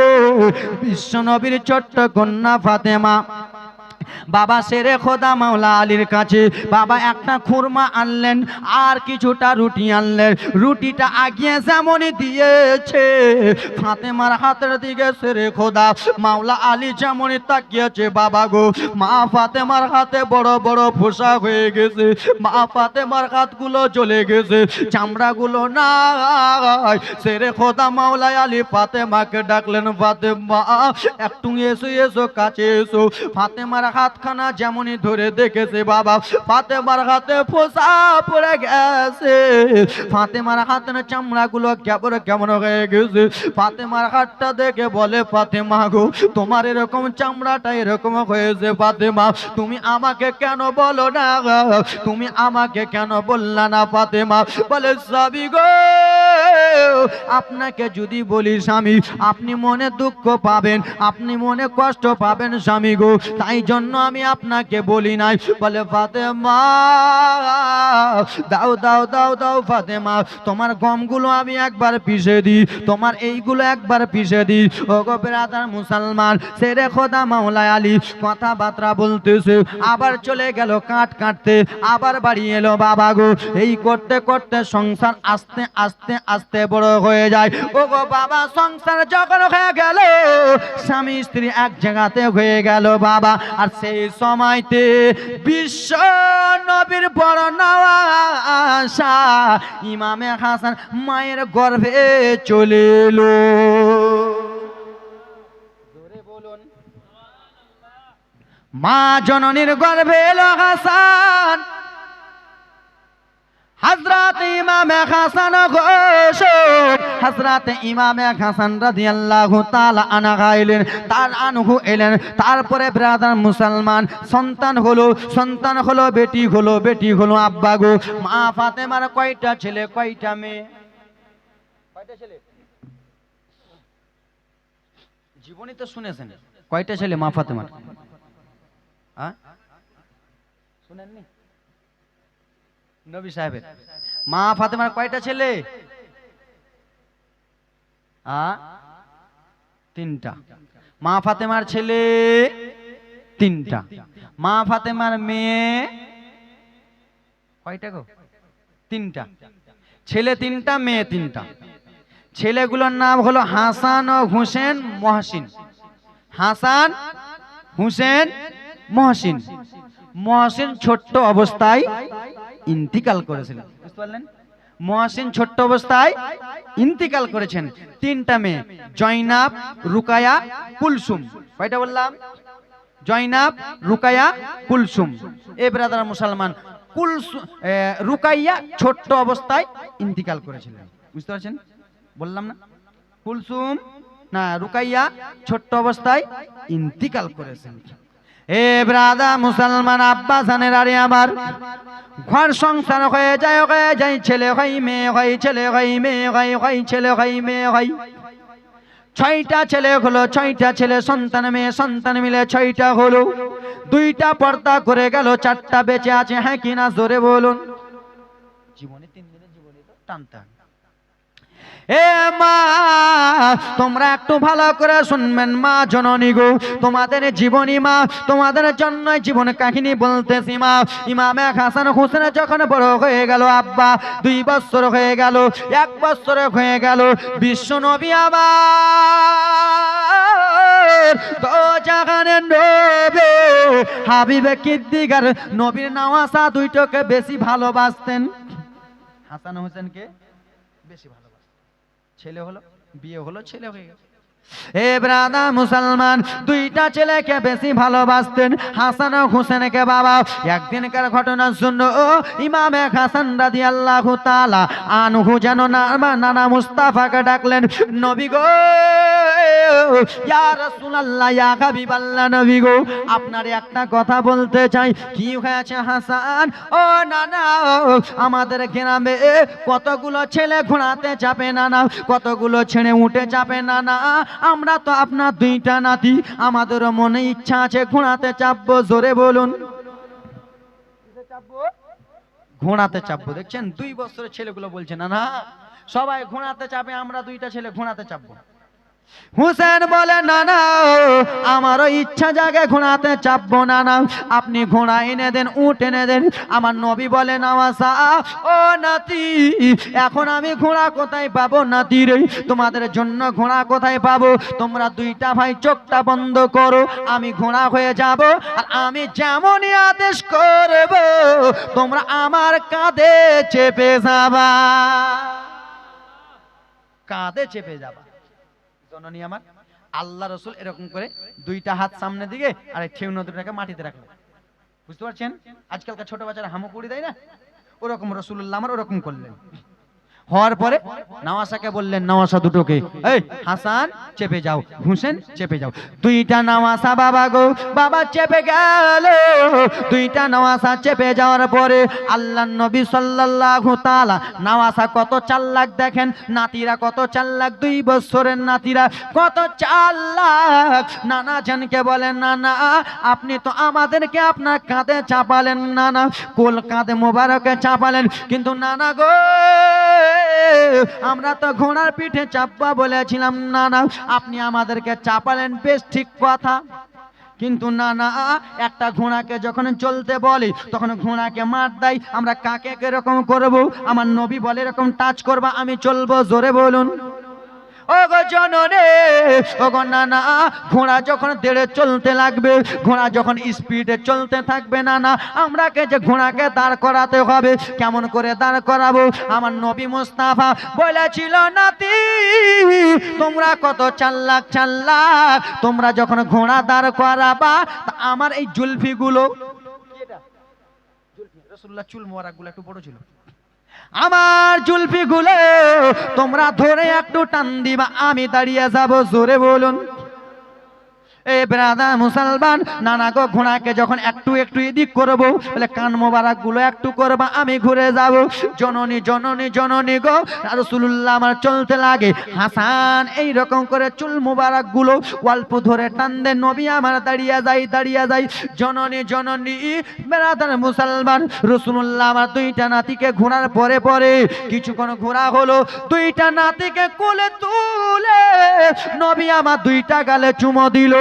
বিশ্ব নবীর ছোট্ট কন্যা ফাতেমা বাবা সেরে খোদা মাওলা আলীর কাছে বাবা একটা খুরমা আনলেন আর কিছুটা রুটি আনলেন। রুটিটা আগিয়ে যেমনই দিয়েছে ফাতেমার হাতের দিকে সেরে খোদা মাওলা আলী যেমনই তাকিয়েছে বাবা গো, মা ফাতেমার হাতে বড় বড় ফোসা হয়ে গেছে, মা ফাতেমার হাতগুলো জ্বলে গেছে, চামড়াগুলো নাই। সেরে খোদা মাওলা আলী ফাতেমাকে ডাকলেন, ফাতেমা একটু এসো এসো কাছে এসো। ফাতেমার হাতখানা যেমনই ধরে দেখেছে বাবা ফাতেমার হাতে ফোসা পড়ে গেছে, ফাতেমার হাতের চামড়াগুলো কেমন কেমন হয়ে গেছে। ফাতেমার হাতটা দেখে বলে, ফাতেমা গো তোমার এরকম চামড়াটা এরকম হয়েছে ফাতেমা, তুমি আমাকে কেন বলো না, তুমি আমাকে কেন বললা না ফাতেমা? বলে সাবি গো আপনাকে যদি বলি স্বামী, আপনি মনে দুঃখ পাবেন, আপনি মনে কষ্ট পাবেন স্বামী গো, তাই জন্য আমি আপনাকে বলি নাই। বলে ফাতেমা দাও দাও দাও দাও ফাতেমা, তোমার গমগুলো আমি একবার পিষে দিই, তোমার এইগুলো একবার পিষে দিই। ও গো ব্রাদার মুসলমান, সেরে খোদা মাওলায় আলী কথাবার্তা বলতেছে, আবার চলে গেল কাট কাটতে, আবার বাড়ি এলো বাবা গো। এই করতে করতে সংসার আস্তে আস্তে আস্তে বড় হয়ে যায়। ও গো বাবা, সংসার যখন হয়ে গেল, স্বামী স্ত্রী এক জায়গাতে হয়ে গেল বাবা। আর সেই সময়তে বিশ্ব নবীর বড় নওয়াসা ইমামে হাসান মায়ের গর্ভে চলে এলো। মা জননীর গর্ভে এলো হাসান, হযরত ইমামে হাসান ঘোষ, হযরত ইমামে হাসান রাদিয়াল্লাহু তাআলা আনহু এলেন। তারপরে ব্রাদার মুসলমান, সন্তান হলো বেটি হলো আব্বা গো। মা ফাতেমার কয়টা ছেলে কয়টা মেয়ে? কয়টা ছেলে? জীবনী তো শুনেছেন, কয়টা ছেলে মা ফাতেমার? শুনেননি নবী সাহেবের? মা ফাতেমার কয়টা ছেলে? তিনটা। মা ফাতেমার ছেলে তিনটা। মা ফাতেমার মেয়ে কয়টা গো? তিনটা। ছেলে তিনটা, মেয়ে তিনটা। ছেলেগুলোর নাম হলো হাসান ও হুসেন মহসিন। হাসান, হুসেন, মহসিন। মহসিন ছোট্ট অবস্থায় ইন্তিকাল করেছিলেন, বুঝতে পারলেন? মহসিন ছোট্ট অবস্থায় ইন্তিকাল করেছেন। তিনটা মেয়ে, জয়নাব, রুকায়া, কুলসুম। কয়টা বললাম? জয়নাব, রুকায়া, কুলসুম। এ ব্রাদার মুসলমান, রুকাইয়া ছোট্ট অবস্থায় ইন্তিকাল করেছিলেন, বুঝতে পারছেন? বললাম না? কুলসুম না, রুকাইয়া ছোট্ট অবস্থায় ইন্তিকাল করেছেন। এ ব্রাদা মুসলমান আব্বা জানের আরে আমার, ঘর সংসার হয়ে যায় ছেলে হয় মেয়ে হয়, ছেলে হয় মেয়ে হয়, ছেলে হয় মেয়ে হয়। 6টা ছেলে হলো, 6টা ছেলে, সন্তান মেয়ে সন্তান মিলে 6টা হলো। 2টা পর্দা করে গেল, 4টা বেঁচে আছে, হ্যাঁ কিনা জোরে বলুন। জীবনে 3 দিনের জীবনে তো টানতে। এ মা, তোমরা একটু ভালো করে শুনবেন মা জননী গো, তোমাদের জীবনী মা, তোমাদের জন্য জীবন কাহিনী বলতেছি মা। ইমামে হাসান হুসেন যখন বড় হয়ে গেল আব্বা, 2 বছর হয়ে গেল, 1 বছর হয়ে গেল, বিশ্ব নবী আমার দো জাহানের নবী হাবিবে কিদ্দিগার নবীর নওয়াসা দুইটাকে বেশি ভালোবাসতেন। হাসান হোসেনকে বেশি ভালো, ছেলে হলো, বিয়ে হলো, ছেলে হয়ে গেল। এ ব্রাদা মুসলমান, 2টা ছেলেকে বেশি ভালোবাসতেন, হাসান ও হুসেনকে বাবা। একদিনকার ঘটনার জন্য ইমামে হাসান রাদিয়াল্লাহু তাআলা আনহু যেন নানা মুস্তাফাকে ডাকলেন, নবী গো, ইয়া রাসূলুল্লাহ, ইয়া হাবিবাল্লাহ, নবী গো, আপনার একটা কথা বলতে চাই। কি হয়েছে হাসান? ও নানা, আমাদের গ্রামে কতগুলো ছেলে ঘোড়াতে চাপে নানা, কতগুলো ছেড়ে উঠে চাপে নানা। আমরা তো আপনার 2টা নাতি, আমাদেরও মনে ইচ্ছা আছে ঘোড়াতে চাপবো, জোরে বলুন। ঘোড়াতে চাপবো। দেখছেন 2 বছরের ছেলেগুলো বলছে না না সবাই ঘোড়াতে চাপে, আমরা 2টা ছেলে ঘোড়াতে চাপবো। হুসেন বলে না না, আমারও ইচ্ছা জাগে ঘোড়াতে চাপবো না না, আপনি ঘোড়া এনে দেন, উট এনে দেন। আমার নবী বলে নওয়াসা, ও নাতি, এখন আমি ঘোড়া কোথায় পাবো নাতি রে? তোমাদের জন্য ঘোড়া কোথায় পাবো? তোমরা 2টা ভাই চোখটা বন্ধ করো, আমি ঘোড়া হয়ে যাব, আর আমি যেমনই আদেশ করব তোমরা আমার কাঁধে চেপে যাবা, কাঁধে চেপে যাবা। জননী আমার, আল্লাহ রাসূল এরকম করে 2টা হাত সামনে দিকে আর ঠেউনা দুটাকে মাটিতে রাখলেন, বুঝতে পারছেন? আজকালকার ছোট বাচ্চারা হামুকুড়ি দেয় না, ওরকম রাসূলুল্লাহ আমার ওরকম করলেন। হওয়ার পরে নওয়াসাকে বললেন, নওয়াসা দুটোকে, এই হাসান চেপে যাও, হুসেন চেপে যাও। দুইটা নওয়াসা বাবা গো, বাবা চেপে গেল। দুইটা নওয়াসা চেপে যাওয়ার পরে আল্লাহর নবী সাল্লাল্লাহু তাআলা, নওয়াসা কত চালাক দেখেন, নাতিরা কত চালাক, 2 বছরের নাতিরা কত চালাক। নানা জানকে বলেন, নানা আপনি তো আমাদেরকে আপনার কাঁধে চাপালেন, নানা কোল কাঁধে মোবারকে চাপালেন, কিন্তু নানা গো আমরা তো ঘোড়ার পিঠে চাপবা বলেছিলাম, নানা আপনি আমাদেরকে চাপালেন, বেশ ঠিক কথা, কিন্তু না না, একটা ঘোড়াকে যখন চলতে বলি তখন ঘোড়াকে মার দেয়। আমরা কাকে কিরকম করব? আমার নবী বলে এরকম টাচ করবা আমি চলবো, জোরে বলুন। ও গো জননে, ও গো নানা, ঘোড়া যখন দেড়ে চলতে লাগবে, ঘোড়া যখন স্পিডে চলতে থাকবে, নানা আমরাকে যে ঘোড়াকে দাঁড় করাতে হবে। কেমন করে দাঁড় করাবো? আমার নবী মুস্তাফা বলেছিল, নাতি তোমরা কত চাল্লাক চাল্লাক, তোমরা যখন ঘোড়া দাঁড় করাবা তা আমার এই জুলফিগুলো, রাসূলুল্লাহ চুল মোবারকগুলো একটু বড় ছিল, আমার জুলফি গুলো তোমরা ধরে একটু টান দিবা, আমি দাঁড়িয়ে যাব, জোরে বলুন। এ ব্রাদার মুসলমান, নানা গো ঘোড়াকে যখন একটু একটু এদিক করবো, বলে কান মোবারক গুলো একটু করবা, আমি ঘুরে যাব। জননী জননী জননী গো, রাসূলুল্লাহ আমার চলতে লাগে, হাসান এই রকম করে চুল মোবারক গুলো অল্প ধরে টান দেন, নবী আমার দাঁড়িয়ে যাই দাঁড়িয়ে যাই। জননী জননী ব্রাদার মুসলমান, রাসূলুল্লাহ আমার 2টা নাতিকে ঘোড়ার পরে পরে কিছুক্ষণ ঘোরা হলো, 2টা নাতিকে কোলে তুলে নবী আমার 2টা গালে চুমো দিল,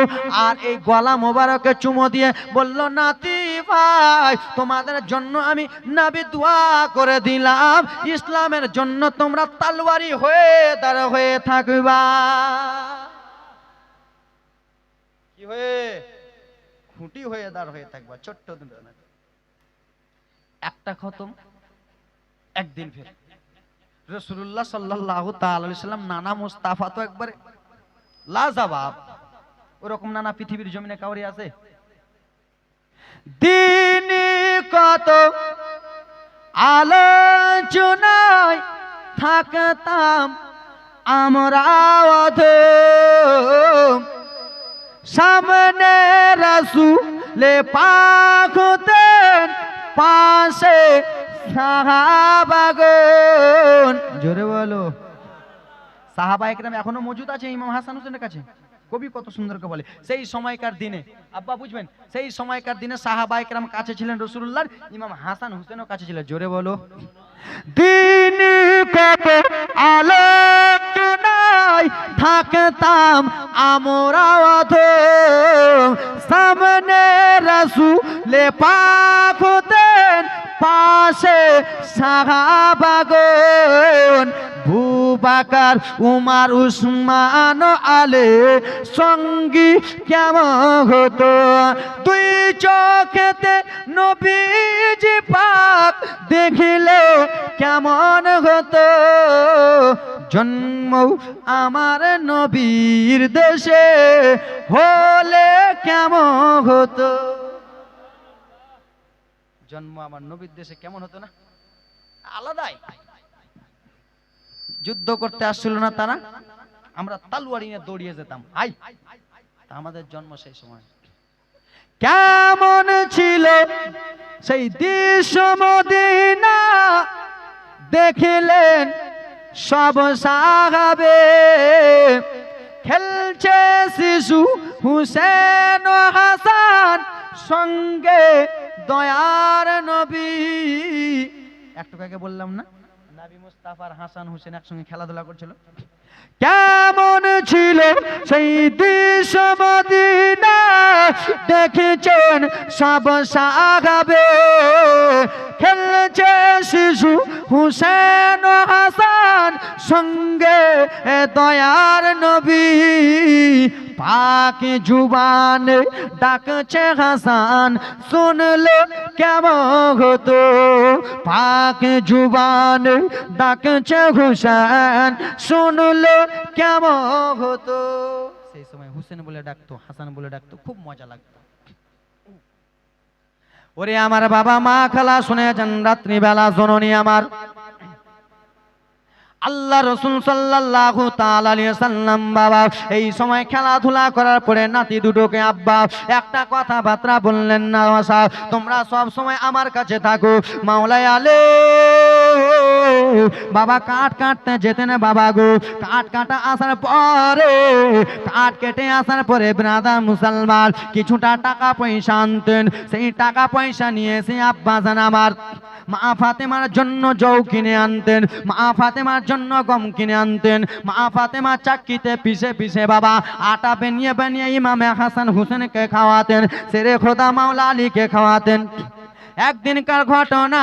আর এই গলা মোবারকে চুমো দিয়ে বলল, নাতি ভাই তোমাদের জন্য আমি নবী দোয়া করে দিলাম, ইসলামের জন্য তোমরা তলোয়ারি হয়ে দাঁড় হয়ে থাকবা। কি হয়ে? খুঁটি হয়ে দাঁড় হয়ে থাকবা। ছোট্ট দুটো একটা খতম, একদিন ফের রাসূলুল্লাহ সাল্লাল্লাহু তাআলা আলাইহি সাল্লাম, নানা মুস্তাফা তো একবারে লাজবাব, ওরকম নানা পৃথিবীর জমিনে কাউরি আছে? দিনে কত আলোচনায় থাকতাম আমরা অধম, সামনে রাসূলে পাক হতেন, পাশে সাহাবাগণ, জোরে বলো। সাহাবা একরাম এখনো মজুদ আছে ইমাম হাসান হোসেনের কাছে। কবি কত সুন্দর করে বলে, সেই সময়কার দিনে, আব্বা বুঝবেন, সেই সময়কার দিনে সাহাবা একরাম কাছে ছিলেন রাসূলুল্লাহর, ইমাম হাসান হোসেনও কাছে ছিলেন, জোরে বলো। দিন কত আলোচনায় থাকতাম আমরা অধম, সামনে রাসূলে পাক হতেন, পাশে সাহাবাগণ, বুবাকার উমার উসমান আলে সঙ্গী কেমন হতো, 2 চোখেতে নবীজি পাক দেখিলে কেমন হতো, জন্ম আমার নবীর দেশে হলে কেমন হতো। জন্ম আমার নবীর দেশে কেমন হতো না? আলাদাই। যুদ্ধ করতে আসছিল না তারা, আমরা তলোয়ারি নিয়ে দৌড়িয়ে যেতাম। হাই, আমাদের জন্ম সেই সময় কেমন ছিল সেই দৃশ্য মদিনা, দেখিলেন সব সাহাবে, খেলছে শিশু হুসেন ও হাসান, সঙ্গে দয়ার নবী। একটু আগে বললাম না, নবী মুস্তাফার হাসান হোসেন একসঙ্গে খেলাধুলা করছিল। কেমন ছিল সেই দৃশ্য মদিনা, দেখেছেন সব সাহাবে, খেলছে শিশু হুসেন ও হাসান, সঙ্গে দয়ার নবী, পাক জুবানে ডাকছে হাসান, শুনলে কেমন হতো, পাক জুবানে ডাকছে হুসেন, শুনলে কেমন হতো। সেই সময় হুসেন বলে ডাকতো, হাসান বলে ডাকতো, খুব মজা লাগতো। ওরে আমার বাবা মা খালা শুনে যান, রাত্রিবেলা জননী আমার আল্লাহ রাসূল সাল্লাল্লাহু তাআলা আলাইহি সাল্লাম বাবা এই সময় খেলাধুলা করার পরে নাতি দুটোকে আব্বা একটা কথাবার্তা বললেন না, বাসা তোমরা সব সময় আমার কাছে থাকো। মাওলাই আলে বাবা কাঠ কাটতে যেতেন বাবা গো, কাঠ কাটা আসার পরে কাঠ কেটে আসার পরে ব্রাদার মুসলমান কিছুটা টাকা পয়সা আনতেন, সেই টাকা পয়সা নিয়ে এসে আব্বা জান আমার মা ফাতেমার জন্য জৌ কিনে আনতেন, মা ফাতেমার জন্য গম কিনে আনতেন, মা ফাতেমা চাক্কিতে পিষে পিষে বাবা আটা বানিয়ে বানিয়ে ইমামে হাসান হুসেনকে খাওয়াতেন, শেরে খোদা মাওলা আলীকে খাওয়াতেন। একদিনকার ঘটনা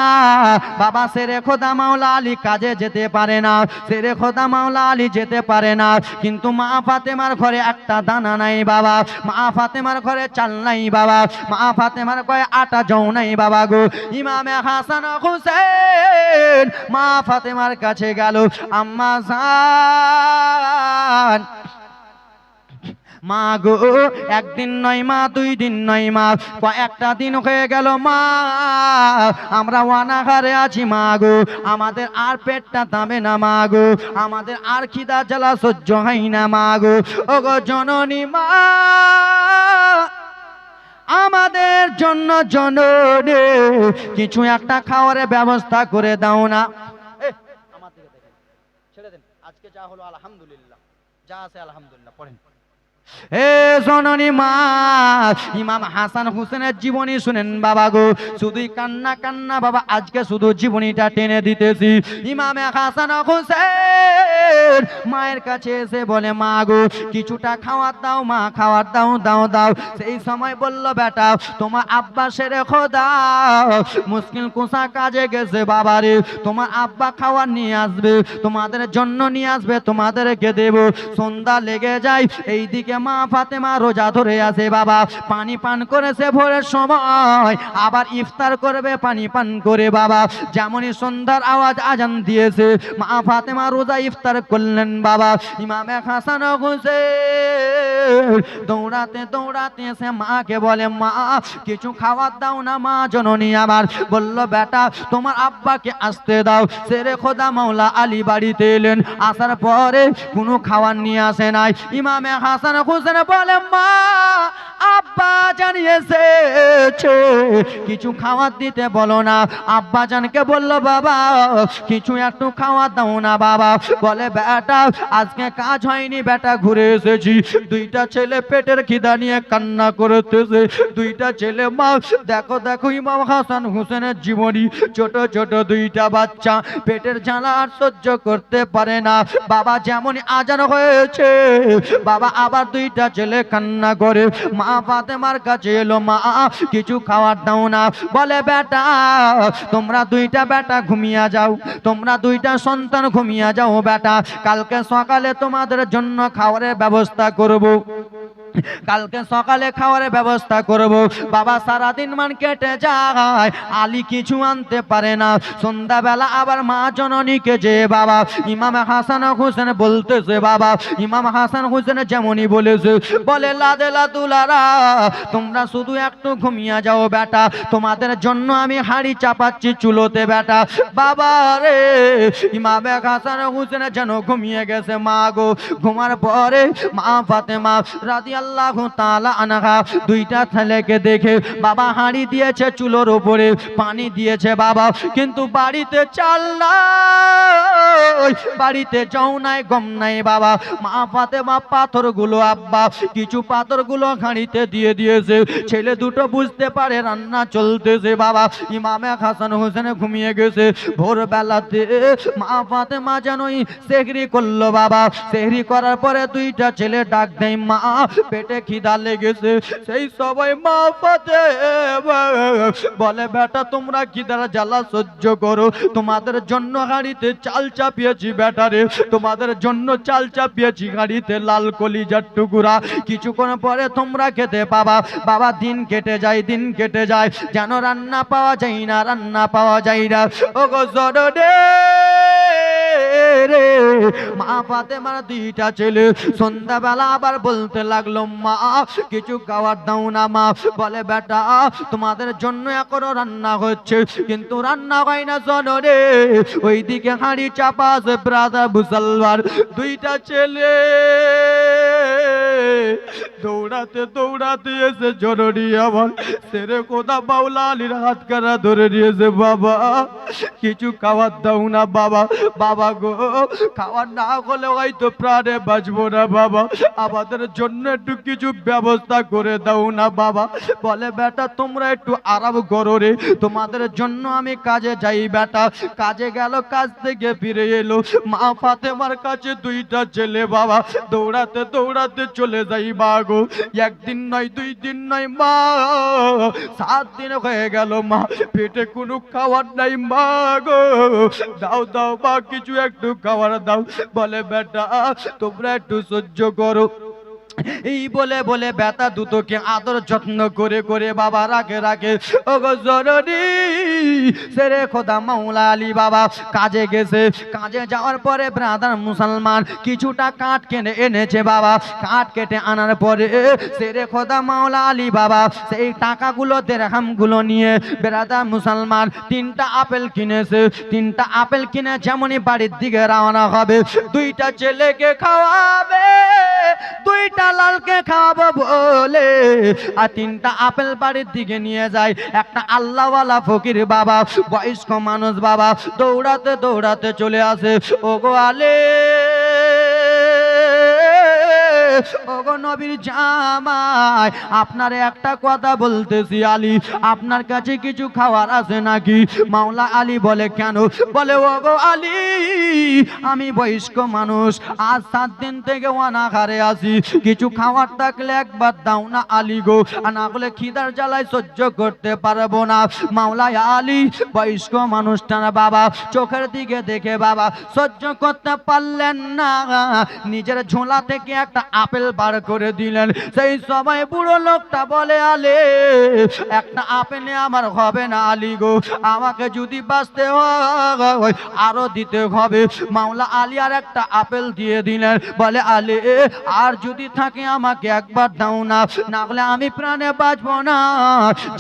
বাবা শেরে খোদা মাওলা আলী কাজে যেতে পারে না, শেরে খোদা মাওলা আলী যেতে পারে না, কিন্তু মা ফাতেমার ঘরে একটা দানা নাই বাবা, মা ফাতেমার ঘরে চাল নাই বাবা, মা ফাতেমার ঘরে আটা জৌ নাই বাবা গো। ইমামে হাসান হুসেন মা ফাতেমার কাছে গেল, আম্মা জান মা গো একদিন নয় মা, দুই দিন নয় মা, কয়েকটা দিন হয়ে গেল মা, আমরা অনাহারে আছি মা গো, আমাদের আর পেটটা দামে না মা গো, আমাদের আর খিদা জ্বালা সহ্য হয় না মা গো। ও গো জননী মা আমাদের জন্য জননী কিছু একটা খাওয়ারের ব্যবস্থা করে দাও না। আমার দিকে দেখেন, ছেড়ে দেন, আজকে যা হলো আলহামদুলিল্লাহ, যা আছে আলহামদুলিল্লাহ। পড়েন হে জননী মা, ইমাম হাসান হুসেনের জীবনী শুনেন বাবা গো, শুধুই কান্না কান্না বাবা, আজকে শুধু জীবনীটা টেনে দিতেছি। ইমামে হাসান হুসেন মায়ের কাছে এসে বলে মা গো কিছুটা খাওয়ার দাও মা, খাওয়ার দাও দাও দাও। সেই সময় বলল বেটা তোমার আব্বা শেরে খোদা মুশকিল কুসা কাজে গেছে বাবা রে, তোমার আব্বা খাওয়ার নিয়ে আসবে, তোমাদের জন্য নিয়ে আসবে, তোমাদেরকে দেব। সন্ধ্যা লেগে যায়, এইদিকে মা ফাতেমা রোজা ধরে আছে বাবা, পানি পান করেছে ভোরের সময়, আবার ইফতার করবে পানি পান করে বাবা। যেমনই সন্ধ্যার আওয়াজ আজান দিয়েছে মা ফাতেমা রোজা ইফতার করলেন বাবা। ইমামে হাসান হুসেন দৌড়াতে দৌড়াতে এসে মাকে বলে মা কিছু খাওয়ার দাও না মা জননী আমার। বলল বেটা তোমার আব্বাকে আসতে দাও। শেরে খোদা মাওলা আলী বাড়িতে এলেন, আসার পরে কোনো খাবার নিয়ে আসে নাই। ইমামে হাসান হুসেন বলে মা আব্বা জানিয়েছে কিছু খাওয়ার দিতে বলো না। আব্বা জানকে বললো বাবা কিছু একটু খাওয়া দাও না বাবা। বলে বেটা আজকে কাজ হয়নি বেটা, ঘুরে এসেছি, দুইটা ছেলে পেটের খিদা নিয়ে কান্না করতেছে, দুইটা ছেলে মা দেখো দেখো ইমাম হাসান হুসেনের জীবনী, ছোট ছোট দুইটা বাচ্চা পেটের জ্বালা আর সহ্য করতে পারে না বাবা। যেমন আজান হয়েছে বাবা আবার দুইটা ছেলে কান্না করে মা ফাতেমার কাছে এলো, মা কিছু খাওয়ার দাও না। বলে বেটা তোমরা দুইটা বেটা ঘুমিয়ে যাও, তোমরা দুইটা সন্তান ঘুমিয়ে যাও বেটা, কালকে সকালে তোমাদের জন্য খাবারের ব্যবস্থা করব, কালকে সকালে খাওয়ার ব্যবস্থা করব। বাবা সারাদিন মান কেটে যায়, আলী কিছু আনতে পারে না। সন্ধ্যাবেলা আবার মা জননীকে যে বাবা ইমাম হাসান হোসেন বলতেছে বাবা, ইমাম হাসান হোসেন যেমনই বলেছে, বলে লাদেলা দুলারা তোমরা শুধু একটু ঘুমিয়ে যাও বেটা, তোমাদের জন্য আমি হাঁড়ি চাপাচ্ছি চুলোতে বেটা। বাবা রে ইমাম হাসান হোসেন যেন ঘুমিয়ে গেছে মা গো। ঘুমার পরে মা ফাতেমা রাদিয়াল্লাহু তাআলা আনহা দুইটা ছেলেকে দেখে বাবা হাঁড়ি দিয়েছে চুলোর উপরে, পানি দিয়েছে বাবা, কিন্তু বাড়িতে চাল নাই, বাড়িতে জৌ নাই, গম নাই বাবা। মা ফাতেমা পাথরগুলো আব্বা কিছু পাথরগুলো হাঁড়িতে দিয়ে দিয়েছে। ছেলে দুটো বুঝতে পারে রান্না চলতেছে বাবা। ইমামে হাসান হোসেন ঘুমিয়ে গেছে। ভোরবেলাতে মা ফাতেমা যেনই সেহরি করলো বাবা। সেহরি করার পরে দুইটা ছেলে ডাক দেয় মা পেটে খিদা লেগেছে। সেই সবাই মা ফাতেমা বলে বেটা তোমরা খিদার জ্বালা সহ্য করো, তোমাদের জন্য হাঁড়িতে চাল চাপিয়েছি বেটারে, তোমাদের জন্য চাল চাপিয়েছি হাঁড়িতে লাল কলিজার টুকুরা, কিছুক্ষণ পরে তোমরা খেতে পাবা। বাবা দিন কেটে যায়, দিন কেটে যায়, যেন রান্না পাওয়া যায় না, রান্না পাওয়া যায় না। ও গো জননী রে মা ফাতেমার দুইটা ছেলে সন্ধ্যাবেলা আবার বলতে লাগলো, মা কিছু খাবার দাও না মা। বলে, বেটা তোমাদের জন্য এখনো রান্না হচ্ছে, কিন্তু রান্না হয় না শোনো রে, ওইদিকে হাঁড়ি চাপা আছে। ব্রাদার মুসলমান দুইটা ছেলে দৌড়াতে দৌড়াতে এসে জননী আমার সেরে কোথা মাওলা আলীর হাত কারা ধরে নিয়েছে, বাবা কিছু খাবার দাও না বাবা। বাবা গো, খাবার না হলে হয়তো প্রাণে বাঁচবো না বাবা, আমাদের জন্য একটু কিছু ব্যবস্থা করে দাও না বাবা। বলে, বেটা তোমরা একটু আরাম করো রে, তোমাদের জন্য আমি কাজে যাই। বেটা কাজে গেল, কাজ থেকে ফিরে এলো, মা ফাতেমার কাছে দুইটা ছেলে বাবা দৌড়াতে দৌড়াতে চলে যাই। মা গো, একদিন নয়, দুই দিন নয় মা, 7 দিন হয়ে গেল মা, পেটে কোনো খাবার নাই মা গো, দাও দাও মা, কিছু একটু খাবার দাও। বলে, বেটা তোমরা একটু সহ্য করো। এই বলে বলে বেটা দুটোকে আদর যত্ন করে করে বাবা রাখে রাখে। ও গো জননী, সেরে খোদা মাওলা আলী বাবা কাজে গেছে। কাজে যাওয়ার পরে ব্রাদার মুসলমান কিছুটা কাঠ কেটে এনেছে বাবা। কাঠ কেটে আনার পরে সেরে খোদা মাওলা আলী বাবা সেই টাকাগুলো দিরহামগুলো নিয়ে ব্রাদার মুসলমান 3টা আপেল কিনেছে। 3টা আপেল কিনে যেমনই বাড়ির দিকে রওনা হবে, দুইটা ছেলেকে খাওয়াবে, দুইটা লালকে খাওয়াবো বলে আর 3টা আপেল বাড়ির দিকে নিয়ে যায়। একটা আল্লাহওয়ালা ফকির বাবা, বয়স্ক মানুষ বাবা, দৌড়াতে দৌড়াতে চলে আসে। ওগো আলে, ওগো নবীর জামাই, আপনার একটা কথা বলতেছি আলী, আপনার কাছে কিছু খাবার আছে নাকি? মাওলা আলী বলে, কেন? বলে, ওগো আলী, আমি বয়স্ক মানুষ, আজ 7 দিন থেকে অনাহারে আছি, কিছু খাবার থাকলে একবার দাও না আলী গো, না হলে খিদার জ্বালায় সহ্য করতে পারবো না। মাওলা আলী বয়স্ক মানুষটা না বাবা চোখের দিকে দেখে বাবা সহ্য করতে পারলেন না, নিজের ঝোলা থেকে একটা আপেল বার করে দিলেন। সেই সময় বুড়ো লোকটা বলে, আলে একটা আপেলে আমার হবে না আলী গো, আমাকে যদি বাঁচতে হয় আরো দিতে হবে। মাওলা আলী আর একটা আপেল দিয়ে দিলেন। বলে, আলে আর যদি থাকে আমাকে একবার দাও না, না হলে আমি প্রাণে বাঁচবো না।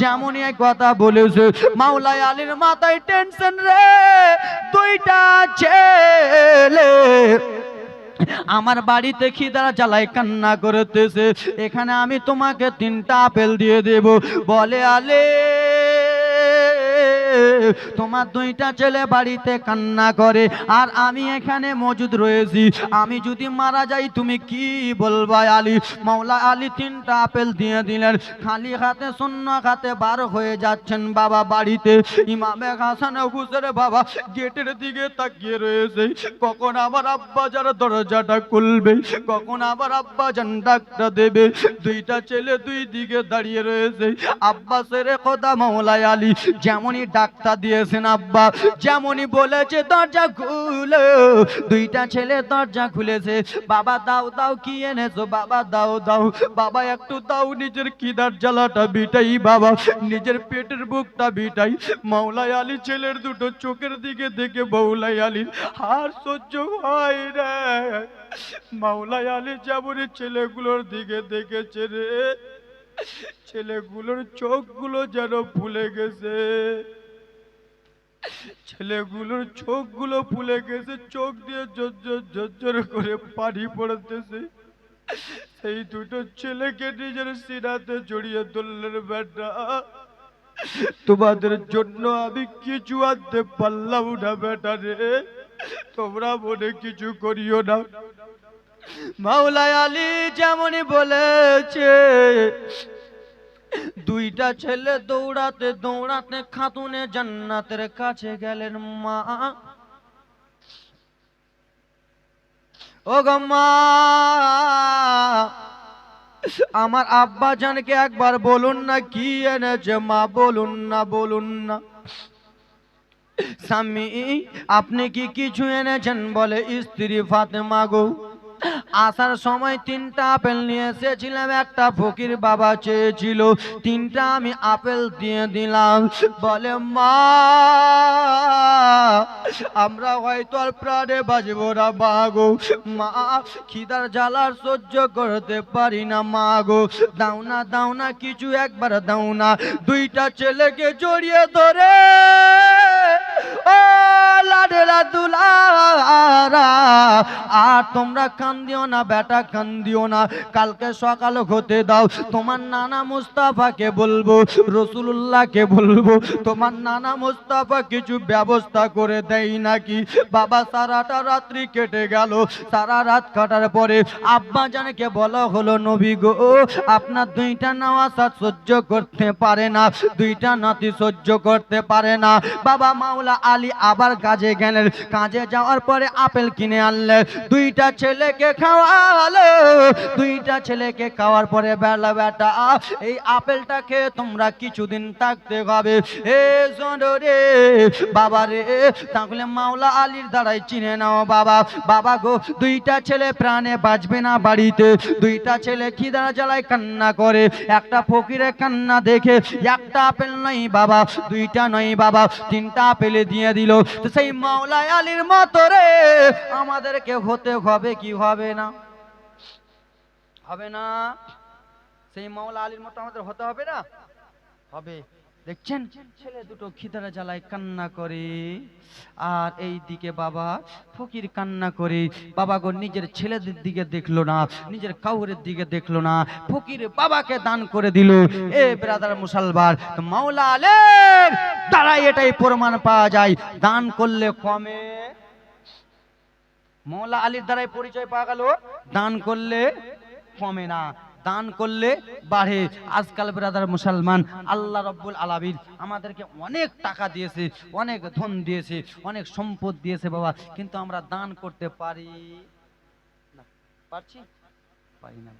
যেমনই এক কথা বলেছে, মাওলা আলীর মাথায় টেনশন রে, দুইটা ছেলে আমার বাড়িতে খিদা জ্বালায় কান্না করতেছে, এখানে আমি তোমাকে 3টা আপেল দিয়ে দেব। বলে, আলে তোমার 2টা ছেলে বাড়িতে কান্না করে আর আমি এখানে মজুদ রয়েছি, আমি যদি মারা যাই তুমি কি বলবা আলী? মাওলা আলী 3টা আপেল দিয়ে দিলেন। খালি হাতে শূন্য হাতে বার হয়ে যাচ্ছেন বাবা বাড়িতে। ইমামে হাসান হুজুর বাবা গেটের দিকে তাকিয়ে রয়েছে, কখন আমার আব্বা যার দরজাটা খুলবে, কখন আবার আব্বা জান ডাকটা দেবে। 2টা ছেলে 2 দিকে দাঁড়িয়ে রয়েছে। আব্বা সেরে খোদা মাওলা আলী যেমনই ডাকটা দিয়েছেন, আব্বা যেমনই বলেছে দরজা খুলো, 2টা ছেলে দরজা খুলেছে। বাবা দাও দাও, কি এনেছো বাবা? দাও দাও বাবা, একটু দাও, নিজের খিদার জ্বালাটা বিটাই বাবা, নিজের পেটের বুকটা বিটাই। মাওলা আলী ছেলের দুটো চোখের দিকে দেখে মাওলা আলীর আর সহ্য হয় রে। মাওলা আলী যেমনই ছেলেগুলোর দিকে দেখেছে রে, ছেলেগুলোর চোখগুলো যেন ফুলে গেছে, ছেলেগুলোর চোখগুলো ফুলে গেছে, চোখ দিয়ে ঝরঝর ঝরঝর করে পানি পড়তেছে। সেই দুটো ছেলেকে নিজের সিনাতে জড়িয়ে ধরলেন, বেটা তোমাদের জন্য আমি কিছু আনতে পারলাম না বেটা রে, তোমরা মনে কিছু করিও না। মাওলা আলী যেমনই বলেছে, 2টা ছেলে দৌড়াতে দৌড়াতে খাতুনে জান্নাতের কাছে গেলেন। মা, ও গো মা, আমার আব্বা জানকে একবার বলুন না কি এনেছে, মা বলুন না, বলুন না। স্বামী আপনি কি কিছু এনেছেন? বলে, স্ত্রী ফাতেমা গো আসার সময় 3টা আপেল নিয়ে এসেছিলাম, একটা ফকির বাবা চেয়েছিল, 3টা আমি আপেল দিয়ে দিলাম। বলে মা, আমরা হয়তো আর প্রাণে বাঁচবো না মা গো, মা খিদার জ্বালার সহ্য করতে পারি না মা গো, দাও না দাও না কিছু একবার দাও না। 2টা ছেলেকে জড়িয়ে ধরে ও লাডেরা দুলারা, আর তোমরা কান্দিও না বেটা, কান্দিও না, কালকে সকাল হতে দাও, তোমার নানা মুস্তাফাকে বলবো, রসুলুল্লাহকে বলবো, তোমার নানা মুস্তাফা কিছু ব্যবস্থা করে দেয় নাকি। বাবা সারাটা রাত্রি কেটে গেল, সারা রাত কাটার পরে আব্বা জানকে বলা হলো, নবী গো আপনার 2টা নওয়াসাত সহ্য করতে পারে না, 2টা নাতি সহ্য করতে পারে না। বাবা মাওলা আলী আবার কাজে গেলেন, কাজে যাওয়ার পরে আপেল কিনে আনলেন, 2টা ছেলেকে খাওয়ালো, 2টা ছেলেকে খাওয়ার পরে বেলা বেটা এই আপেলটা খেয়ে তোমরা কিছুদিন থাকতে হবে। এ শোনো রে বাবা রে, তাহলে মাওলা আলীর দ্বারাই চিনে নাও বাবা। বাবা গো 2টা ছেলে প্রাণে বাঁচবে না বাড়িতে, 2টা ছেলে খিদা জ্বালায় কান্না করে, একটা ফকিরের কান্না দেখে একটা আপেল নয় বাবা, 2টা নয় বাবা, 3টা আপেল দিয়ে দিল। তো সেই মাওলা আলীর মতো রে আমাদেরকে হতে হবে কি হবে না? হবে না? সেই মাওলা আলীর মতো আমাদের হতে হবে না? হবে। দেখছেন ছেলে দুটো খিদার জ্বালায় কান্না করে, আর এই দিকে বাবা ফকির কান্না করে। বাবা গো নিজের ছেলেদের দিকে দেখলো না, নিজের কাউরের দিকে দেখলো না, ফকির বাবাকে দান করে দিল। এ ব্রাদার মুসলমান, তো মাওলা আলীর দ্বারা এটাই প্রমাণ পাওয়া যায়, দান করলে কমে। মাওলা আলীর দ্বারাই পরিচয় পাওয়া গেল, দান করলে কমে না, দান করলে বাড়ে। আজকাল ব্রাদার মুসলমান আল্লাহ রব্বুল আলামিন আমাদেরকে অনেক টাকা দিয়েছে, অনেক ধন দিয়েছে, অনেক সম্পদ দিয়েছে বাবা, কিন্তু আমরা দান করতে পারি না। পারছি? পারি না।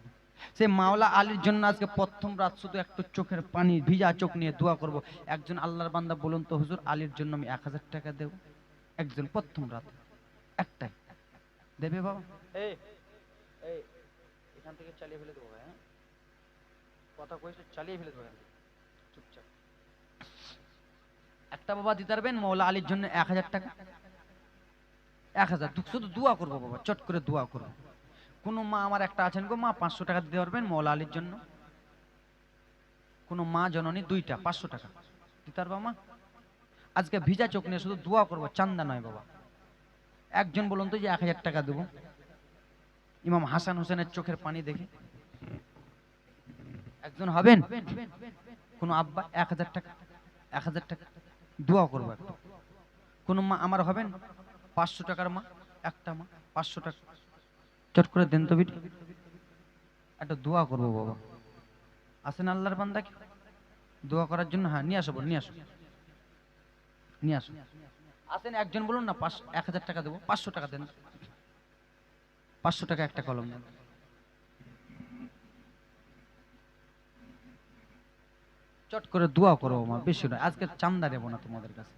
সে মাওলা আলীর জন্য আজকে প্রথম রাত শুধু একটু চোখের পানি ভিজা চোখ নিয়ে দোয়া করব। একজন আল্লাহর বান্দা বলুন তো, হুজুর আলীর জন্য আমি 1000 টাকা দেব? একজন প্রথম রাত একটাই দেবে বাবা? এই এই এখান থেকে চালিয়ে ফেলে দেবো, হ্যাঁ কথা কইছে, চালিয়ে ফেলে দেবো চুপচাপ। একটা বাবা দিতে পারবেন মাওলা আলীর জন্য 1000 টাকা? 1000 শুধু দোয়া করবো বাবা, চট করে দোয়া করবো। কোন মা আমার একটা আছেন গো, মা 500 টাকা দিতে পারবেন মাওলা আলীর জন্য? কোন মা জননী 2টা 500 টাকা দিতে পারবা মা? আজকে ভিজা চোখ নিয়ে শুধু দোয়া করবো, চান্দা নয় বাবা। একজন বলুন তো যে 1000 টাকা দেবো ইমাম হাসান হোসেনের চোখের পানি দেখে? একজন হবেন? কোন আব্বা 1000 টাকা? 1000 টাকা দোয়া করবো একটা। কোন মা আমার হবেন? 500 টাকার মা, একটা মা 500 টাকা, চট করে দেন তো বিটি, একটা দোয়া করবো বাবা। আসেন আল্লাহর বান্দাকে দোয়া করার জন্য? হ্যাঁ নিয়ে আসো, নিয়ে আসো, নিয়ে আসো। আসেন একজন বলুন না 1000 টাকা দেবো, 500 টাকা দেন, 500 টাকা একটা কলম দেন। চট করে দোয়া করো আমার, বেশি নয়, আজকে চান্দা দেবো না তোমাদের কাছে।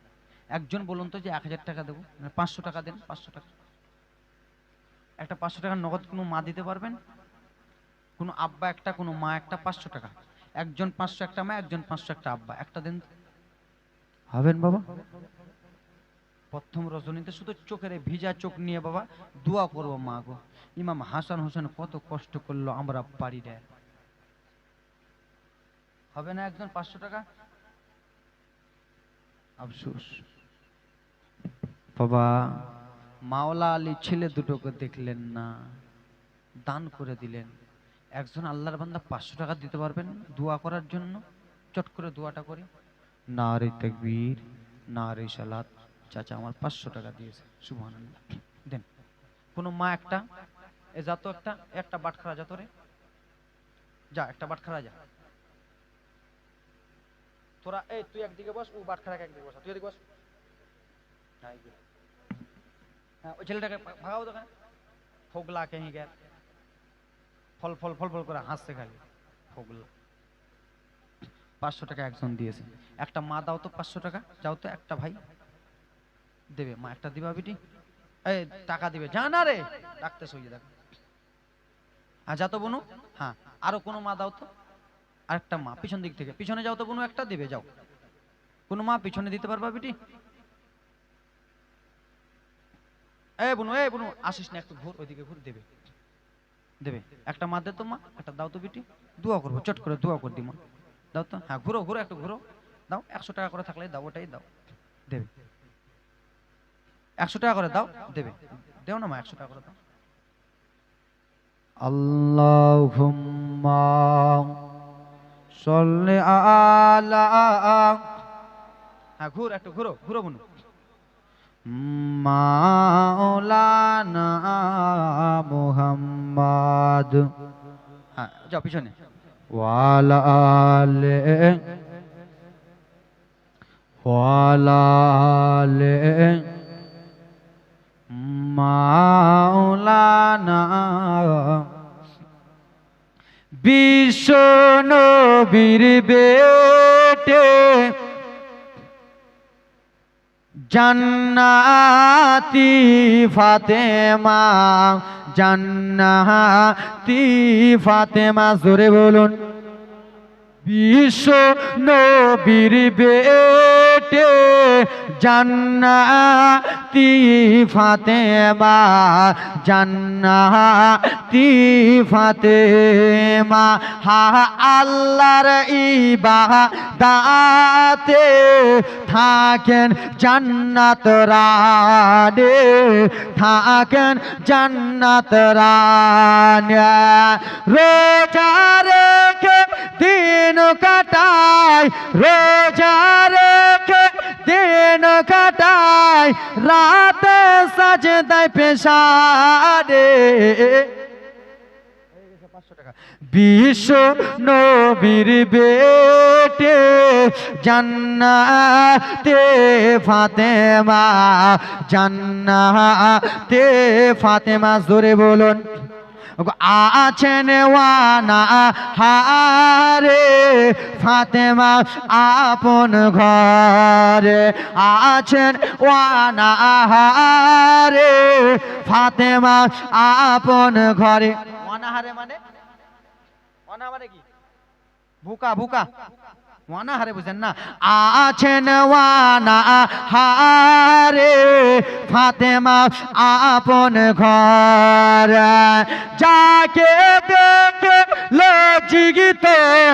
একজন বলুন তো যে 1000 টাকা দেবো, 500 টাকা দেন, 500 টাকা একটা, 500 টাকা নগদ কোনো মা দিতে পারবেন? কোনো আব্বা একটা, কোনো মা একটা, 500 টাকা একজন, 500 একটা মা, একজন 500 একটা আব্বা, একটা দেন। হবেন বাবা? প্রথম রজনীতে শুধু চোখের ভিজা চোখ নিয়ে বাবা দোয়া করবো, মা গো ইমাম হাসান হোসেন কত কষ্ট করলো, আমরা পারি না। হবে না একজন 500 টাকা? আফসোস বাবা, মাওলা আলী ছেলে দুটোকে দেখলেন না, দান করে দিলেন। একজন আল্লাহর বান্দা 500 টাকা দিতে পারবেন দোয়া করার জন্য? চট করে দোয়াটা করি। নারে তাকবীর, নারে সালাত। চাচা আমার 500 টাকা দিয়েছে, সুবহানাল্লাহ, দেন। কোন মা একটা, এ যা তো একটা, একটা বাটখারা যা তো রে, যা একটা বাটখারা যা তোরা, এই তুই একদিকে বস, ও বাটখারাকে একদিকে বসা, তুই এদিকে বস। হ্যাঁ ওই ছেলেটাকে ভাগাও তো, ফোগলা কেহি গেল, ফল ফল ফল ফল করে হাসছে খালি, ফোগলা। 500 টাকা একজন দিয়েছে, একটা মা দাও তো 500 টাকা, যাও তো একটা ভাই দেবে, মা একটা দিবা বিটি, এই টাকা দিবে, জানা রে ডাকতে সইয়ে দেখ, যা তো বোনু। হ্যাঁ, আরো কোনো মা দাও তো, আরেকটা মা পিছন দিক থেকে, পিছনে যাও তো বোনু, একটা দেবে, যাও। কোনো মা পিছনে দিতে পারবা বিটি? এ বোনু আসিস না, একটু ঘুর, ওইদিকে ঘুর, দেবে দেবে। একটা মা দে তো মা, একটা দাও তো বিটি, দোয়া করবো, চট করে দোয়া কর দি মা, দাও তো। হ্যাঁ, ঘুরো ঘুরো, একটু ঘুরো, দাও। 100 টাকা করে থাকলে দাও, ওটাই দাও, দেবে। 100 টাকা করে দাও, দেবে, দেও না মা, 100 টাকা করে দাও। আল্লাহুম্মা সাল্লি আলা। হ্যাঁ, ঘুর, একটু ঘুরো ঘুরো বোনু। মাওলানা মুহাম্মদ। হ্যাঁ, যাও পিছনে। ওয়ালা আলে মাওলানা। বিশ্ব নবীর বেটে জান্নাতি ফাতেমা, জান্নাতি ফাতেমা, জোরে বলুন। বিশ্ব নবীর বেটে জান্নাতি ফাতেমা, জান্নাতি ফাতেমা। হা আল্লাহর ইবাদাতে থাকেন জান্নাত রানে, থাকেন জান্নাত রানে। রোজা রেখে দিন কাটায়, রোজা রেখে দিন কাটায়, রাতে সাজদায় পেশারে। বিশ্ব নবীর বেটে জান্নাতে ফাতেমা, জান্নাতে ফাতেমা, জোরে বলুন। আছেন ওয়ানা হারে ফাতেমা আপন ঘরে, আছেন ওয়ানা হারে ফাতেমা আপন ঘরে। ওয়ানাহারে মানে, ওয়ানা মানে কি? ভুকা, ভুকা, ওয়ানা হারে বুঝেন না? আছেন ওয়ানা হারে ফাতেমা আপন ঘর, যাকে দেখে লজ্জিত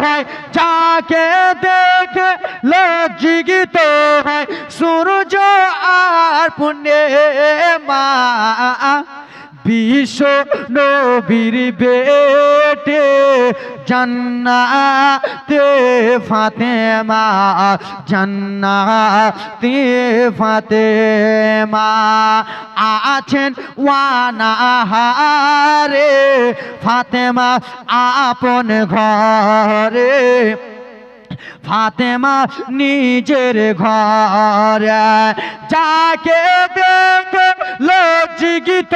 হয়, যাকে দেখে লজ্জিত হয় সূর্য আর পূর্ণিমা। বিশ্ব নবীর বেটে জান্নাতে ফাতেমা, জান্নাতে ফাতেমা। আছেন ওয়ানা হারে ফাতেমা আপন ঘরে, ফাতেমা নিজের ঘরে, যাকে দেখে লজ্জিত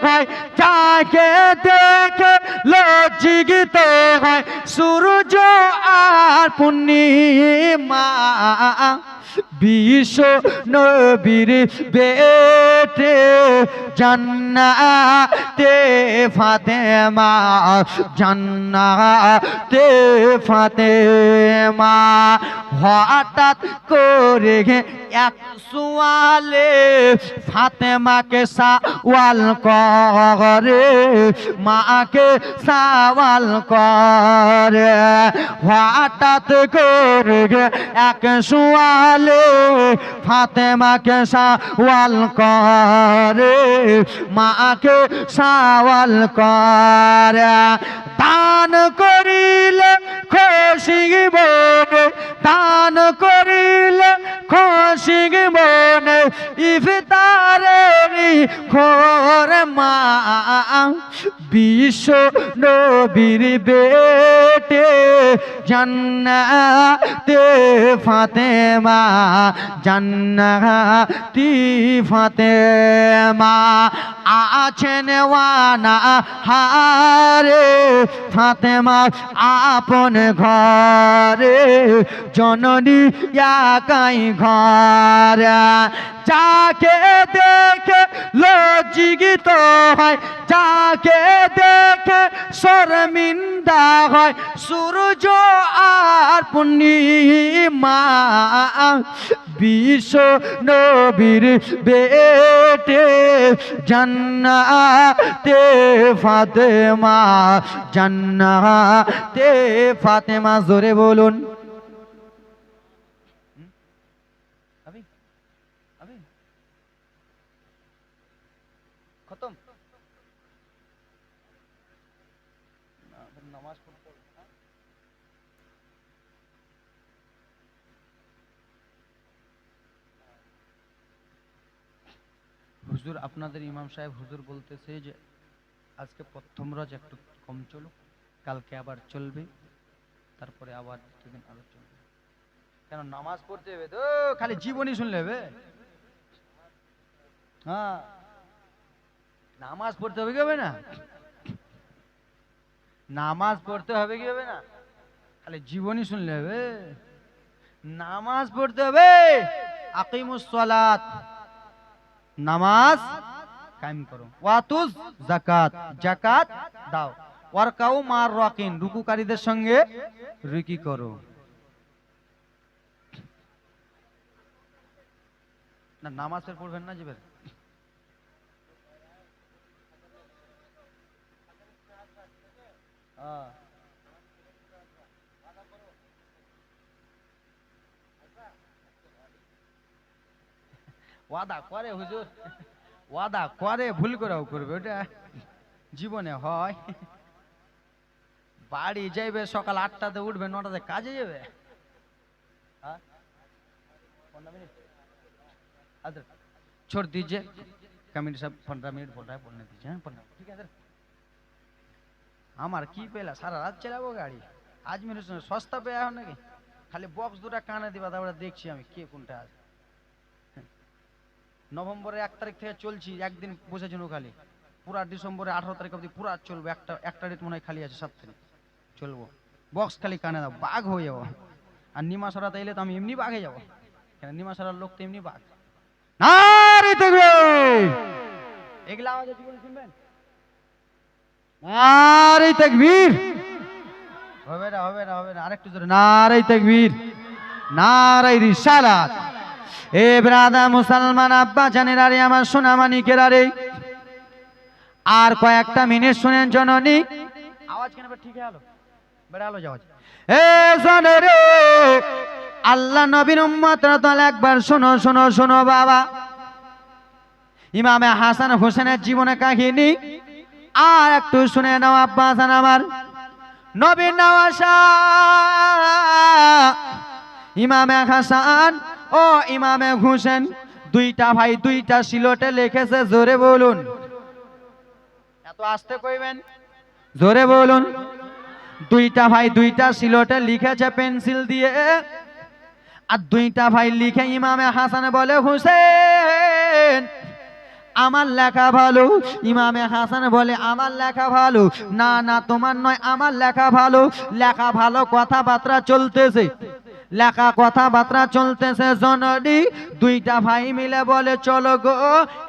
হয়, যাকে দেখে লজ্জিত হয় সূর্য আর পূর্ণিমা। বিশ্ব নবীর বেটে জান্নাতে ফাতেমা, জান্নাতে ফাতেমা। হঠাৎ করে এক সোয়ালে ফাতেমাকে সওয়াল করে, মাকে সওয়াল করে। হঠাৎ করে এক সোয়ালে ফাতেমাকে সওয়াল করে, মাকে সওয়াল করে। দান করিলে খুশি মনে, দান করিলে খুশি মনে, ইফতারের খোর মা। বিশ্ব নবীর বেটে জান্নাতে ফাতেমা, জান্নাতি ফাতেমা আছেন ওয়ানা হারে, ফাতেমা আপন ঘরে, জননী একাই ঘর। যাকে দেখে লজ্জিত হয়, যাকে দেখে শর্মিন্দা হয়, সূর্য আর পূর্ণিমা, বিশ্ব নবীর বেটে জান্নাতে ফাতেমা, জান্নাতে ফাতেমা। জোরে বলুন। খতম। নামাজ পড়তে হবে না? হুজুর আপনাদের ইমাম সাহেব হুজুর বলতেছে যে আজকে প্রথম রোজ একটু কম চলুক, কালকে আবার চলবে, তারপরে আবার দুদিন আরো চলবে। কেন নামাজ পড়তে হবে তো, খালি জীবনী শুনলে হবে? হ্যাঁ, নামাজ পড়তে হবে কি হবে না? নামাজ পড়তে হবে কি হবে না? খালি জীবনী শুনলে হবে? নামাজ পড়তে হবে। আকিমুস সালাত, নামাজ কায়েম করো, ওয়াতুজ যাকাত, যাকাত দাও, ওয়ারকাউ মার রাকিন, রুকুকারীদের সঙ্গে রুকি করো। না নামাজ পড়বেন না জিবের? ওয়াদা করে হুজুর, ওয়াদা করে, ভুল করেও করবে, ওটা জীবনে হয়। বাড়ি যাইবে সকাল 8টাতে, উঠবে 9টাতে, কাজে যাবে। छोड़ दीजिए, कमेंट सब 15 मिनट बोल रहा है, बोलने दीजिए। ठीक है सर। আমার কি পেলা, সারা রাত চালাবো গাড়ি? আজ মেরে সস্তা পেয়ে এখন নাকি? খালি বক্স দুটা কানে দিবা, তারপরে দেখছি আমি কে কোনটা আছে। নভেম্বরের 1 তারিখ থেকে চলছি, একদিন বসেছিল খালি। পুরা ডিসেম্বরের 18 তারিখ অবধি পুরা চলবে। একটা ডেট মনে হয় খালি আছে, 7 তারিখ চলবো। বক্স খালি কানে দাও, বাঘ হয়ে যাবো। আর নিমাসরাতে এলে তো আমি এমনি বাঘে যাবো, কেন নিমাসরার লোক তো এমনি বাঘ। নারে তাকবীর! এগুলা আওয়াজে জীবন শুনবেন? নারে তাকবীর! হবে না, হবে না, হবে না, আরেকটু জোরে নারে তাকবীর, নারে রিসালাত। এ ব্রাদা মুসলমান আব্বা জানেরা রে, আমার সোনা মানিকেরা রে, আর কয়েকটা মিনিট শুনেন জননী। আওয়াজ কেন ঠিক হলো? বেড়া আলো যাওয়াজ। এ জানে রে, আল্লাহ নবীর উম্মতরা তাহলে একবার শোনো, শোনো, শোনো বাবা। ইমামে হাসান হোসেনের জীবনের কাহিনী আর একটু শুনে নাও আব্বা জান আমার। নবীর নওয়াসা ইমামে হাসান ও ইমামে হোসেন, দুইটা ভাই দুইটা সিলটে লিখেছে। জোরে বলুন। এত আস্তে কইবেন, জোরে বলুন। দুইটা ভাই দুইটা সিলটে লিখেছে পেন্সিল দিয়ে। আর দুইটা ভাই লিখে ইমামে হাসান বলে, হোসেন আমার লেখা ভালো। ইমামে হাসান বলে, আমার লেখা ভালো না। না তোমার নয়, আমার লেখা ভালো। লেখা ভালো, কথাবার্তা চলতেছে, লেখা কথাবার্তা চলতেছে। জননী দুইটা ভাই মিলে বলে, চলো গো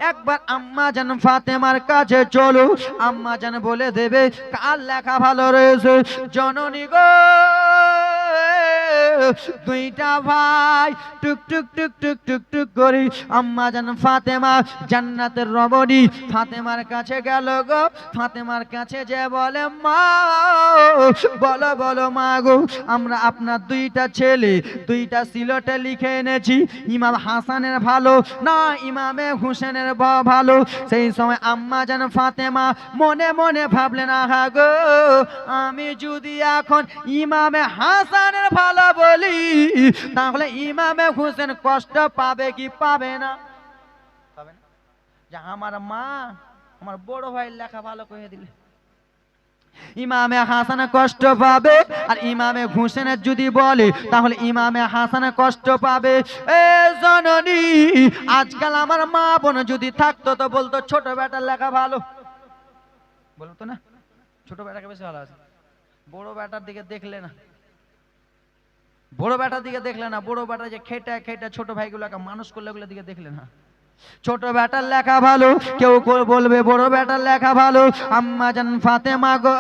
একবার আম্মা জান ফাতেমার কাছে চলো, আম্মা জান বলে দেবে কার লেখা ভালো রয়েছে। জননী গো, দুইটা ভাই টুক টুক টুক টুক টুক টুক করে আম্মা জান ফাতেমা জান্নাতের রমণী ফাতেমার কাছে গেল গো। ফাতেমার কাছে যে বলে, মা বলো বলো মা গো, আমরা আপনার দুইটা ছেলে দুইটা সিলটে লিখে এনেছি, ইমাম হাসানের ভালো না ইমামে হোসেনের ভালো। সেই সময় আম্মা জান ফাতেমা মনে মনে ভাবলেন, আহা গো, আমি যদি এখন ইমামে হাসানের ভালো বলি, তাহলে ইমামে হোসেন কষ্ট পাবে কি পাবে না? পাবে না। যে আমার মা আমার বড় ভাইয়ের লেখা ভালো কয়ে দিলে, ইমামে হাসান কষ্ট পাবে, আর ইমামে হুসেনের যদি বলে তাহলে ইমামে হাসান কষ্ট পাবে। এ জননী, আজকাল আমার মা বোন যদি থাকতো তো বলতো ছোট বেটার লেখা ভালো, বলতো না ছোট বেটাকে বেশি ভালো আছে। বড় বেটার দিকে দেখলে না, বড় বেটার দিকে দেখলে না, বড় বেটা যে খেটে খেটে ছোট ভাইগুলোকে মানুষ করলে ওগুলোর দিকে দেখলে না। ছোট বেটার লেখা ভালো, কেউ বলবে বড় বেটার লেখা ভালো। আম্মা জান ফাতেমা গো,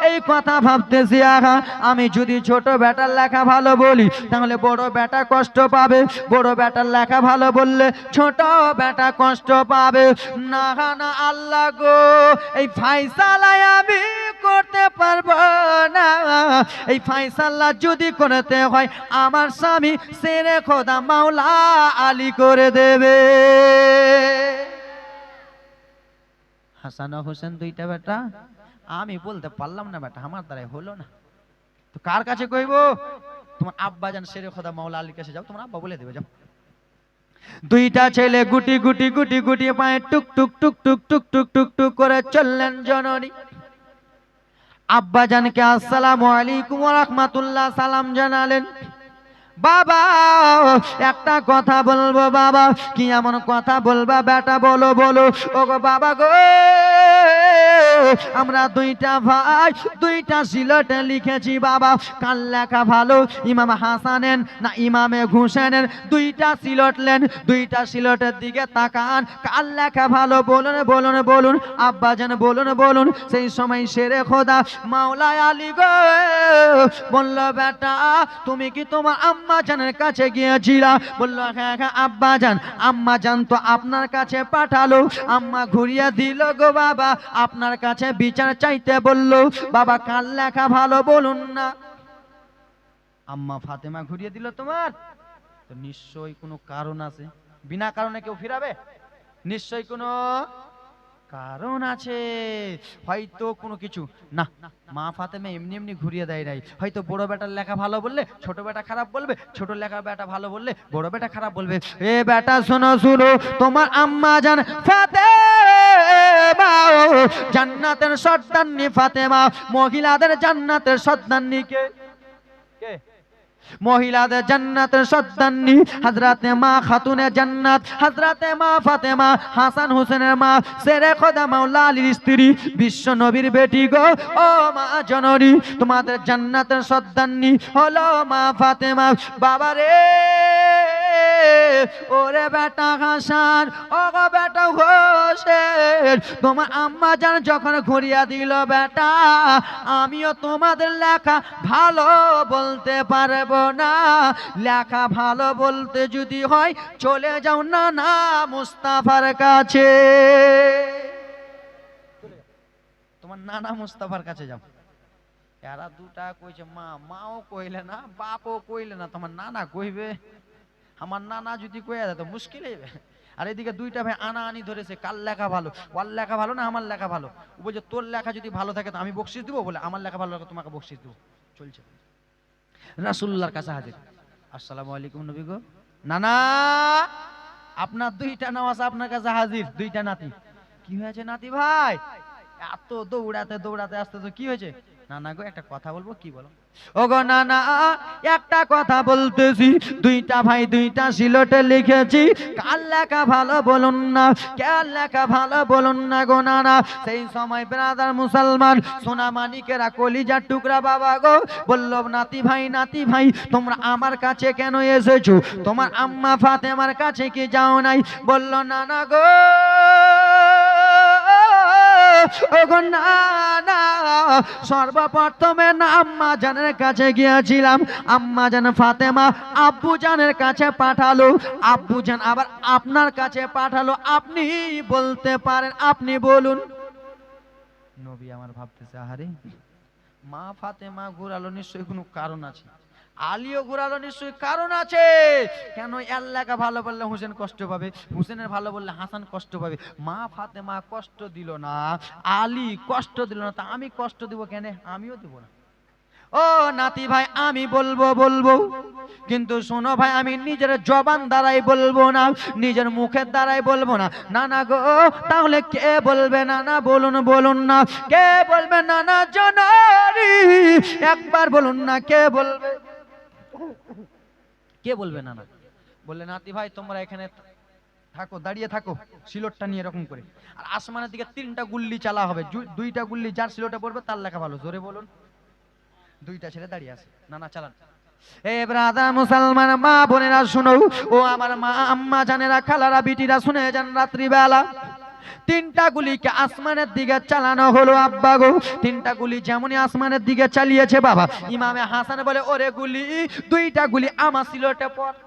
এই কথা ভাবতেছি আহা, আমি যদি ছোট বেটার লেখা ভালো বলি তাহলে বড় বেটা কষ্ট পাবে, বড় বেটার লেখা ভালো বললে ছোট বেটা কষ্ট পাবে। না না আল্লাহ গো, এই ফায়সালায় আমি করতে পারবো না, এই ফায়সালা যদি করতে হয় আমার স্বামী শেরে খোদা মাওলা আলী করে দেবে। হাসান ও হোসেন দুইটা বেটা, আমি বলতে পারলাম না বেটা, আমার দ্বারাই হলো না, তো কার কাছে কইব? তোমার আব্বা জান শেরে খোদা মাওলা আলীর কাছে যাও, তোমার আব্বা বলে দেবে যাও। দুইটা ছেলে গুটি গুটি গুটি গুটি পায়ে টুক টুক টুক টুক টুক টুক টুক টুক করে চললেন জননী। আব্বা জানকে আসসালামু আলাইকুম ওয়া রাহমাতুল্লাহ সালাম জানালেন। বাবা একটা কথা বলবো বাবা। কি এমন কথা বলবা বেটা? বলো বলো। ও গো বাবা গো, আমরা দুইটা ভাই দুইটা সিলেটে লিখেছি বাবা, কার লেখা ভালো, ইমাম হাসানের না ইমামে হুসেনের? দুইটা সিলট লেন, দুইটা সিলটের দিকে তাকান, কার লেখা ভালো বলুন বলুন বলুন। আব্বা জান বলুন বলুন। সেই সময় শেরে খোদা মাওলা আলী গো বলল, বেটা তুমি কি তোমার আম্মা জানের কাছে গিয়েছিলা? বললো হ্যাঁ হ্যাঁ আব্বা জান, আম্মা জান তো আপনার কাছে পাঠালো, আম্মা ঘুরিয়ে দিল গো বাবা, আপনার কাছে বিচার চাইতে বললো। বাবা কার লেখা ভালো বলুন না। আম্মা ফাতেমা ঘুরিয়ে দিল তোমার, তো নিশ্চয়ই কোনো কারণ আছে, বিনা কারণে কেউ ফিরাবে? নিশ্চয়ই কোনো কারণ আছে, হয়তো কোনো কিছু না। মা ফাতেমা এমনি এমনি ঘুরিয়ে দেয় নাই, হয়তো বড় বেটার লেখা ভালো বললে ছোট বেটা খারাপ বলবে, ছোট লেখা বেটা ভালো বললে বড় বেটা খারাপ বলবে। এ বেটা শোনো শোনো, তোমার আম্মা জান ফাতেমা জান্নাতের সর্দারনি, ফাতেমা মহিলাদের জান্নাতের সর্দারনি। কে কে? মহিলাদের জান্নাতের সর্দারনি হযরতে মা খাতুনে জান্নাত, হযরতে মা ফাতেমা হাসান হোসেনের মা, শেরে খোদা মাওলা আলীর স্ত্রী, বিশ্ব নবীর বেটি গো। ও মা জননী, তোমাদের জান্নাতের সর্দারনি হলো মা ফাতেমা। বাবা রে, ওরে বেটা হাসান, ও গো বেটা হোসেন, তোমার আম্মা জান যখন ঘুরিয়া দিল বেটা, আমিও তোমাদের লেখা ভালো বলতে পারবো না। লেখা ভালো বলতে যদি হয় চলে যাও নানা মুস্তাফার কাছে, তোমার নানা মুস্তাফার কাছে যাও। এরা দুটা কইছে মা, মাও কইলে না বাপও কইলে না, তোমার নানা কইবে। আমার নানা যদি কইয়া দেয় তো মুশকিল হইবে। আর এদিকে দুইটা ভাই আনা আনি ধরেছে, কার লেখা ভালো, ওর লেখা ভালো না আমার লেখা ভালো। ও বলছে তোর লেখা যদি ভালো থাকে তো আমি বকশিশ দিব, বলে আমার লেখা ভালো লাগে তোমাকে বকশিশ দিব। চলছে রাসূলুল্লাহর কাছে হাজির। আসসালামু আলাইকুম নবী গো। নানা আপনার দুইটা নওয়াজ আপনার কাছে হাজির, দুইটা নাতি। কি হয়েছে নাতি ভাই? এত দৌড়াতে দৌড়াতে আসতে তো কি হয়েছে? নানা গো একটা কথা বলবো। কি বলো? ও গো নানা একটা কথা বলতেছি, দুইটা ভাই দুইটা সিলটে লিখেছি, কার লেখা ভালো বলুন না, কার লেখা ভালো বলুন না গো নানা। সেই সময় ব্রাদার মুসলমান সোনা মানিকেরা কলিজার টুকরা বাবা গো বলল, নাতি ভাই তোমরা আমার কাছে কেন এসেছো? তোমার আম্মা ফাতেমার কাছে কি যাও নাই? বলল নানা গো, সর্বপ্রথমে না আম্মা জানের কাছে গিয়েছিলাম, আম্মা জান ফাতেমা আব্বু জানের কাছে পাঠালো, আব্বু জান আবার আপনার কাছে পাঠালো, আপনি বলতে পারেন, আপনি বলুন। নবী আমার ভাবতেছে, আহারে মা ফাতেমা ঘুরালো, নিশ্চয়ই কোনো কারণ আছে। আলীও ঘুরালো, নিশ্চয়ই কারণ আছে। কেন? এর লেখা ভালো বললে হোসেন কষ্ট পাবে, হোসেনের ভালো বললে হাসান কষ্ট পাবে। মা ফাতেমা কষ্ট দিল না, আলী কষ্ট দিল না, তা আমি কষ্ট দিব কেন? আমিও দিব না। ও নাতি ভাই আমি বলবো, কিন্তু শোনো ভাই, আমি নিজের জবান দ্বারাই বলবো না, নিজের মুখের দ্বারাই বলবো না। না না গো, তাহলে কে বলবে? না না বলুন, বলুন না, কে বলবে? না না জননী, একবার বলুন না, কে বলবে? কে বলবে না না? বললে নাতি ভাই তোমরা এখানে থাকো, দাঁড়িয়ে থাকো সিলটটা নিয়ে এরকম করে, আর আসমানের দিকে 3টা গুল্লি চালা হবে, 2টা গুল্লি যার সিলটে পড়বে তার লেখা ভালো। জোরে বলুন। 2টা ছেলে দাঁড়িয়ে আছে, না না চালান। এ ব্রাদার মুসলমান মা বোনেরা শুনো, ও আমার মা আম্মা জানেরা, খালারা, বিটিরা শুনে যান, রাত্রিবেলা 3টা গুলিকে আসমানের দিকে চালানো হলো। আব্বা গো, 3টা গুলি যেমনই আসমানের দিকে চালিয়েছে বাবা, ইমামে হাসান বলে ওরে গুলি, 2টা গুলি আমার সিলটে পড়।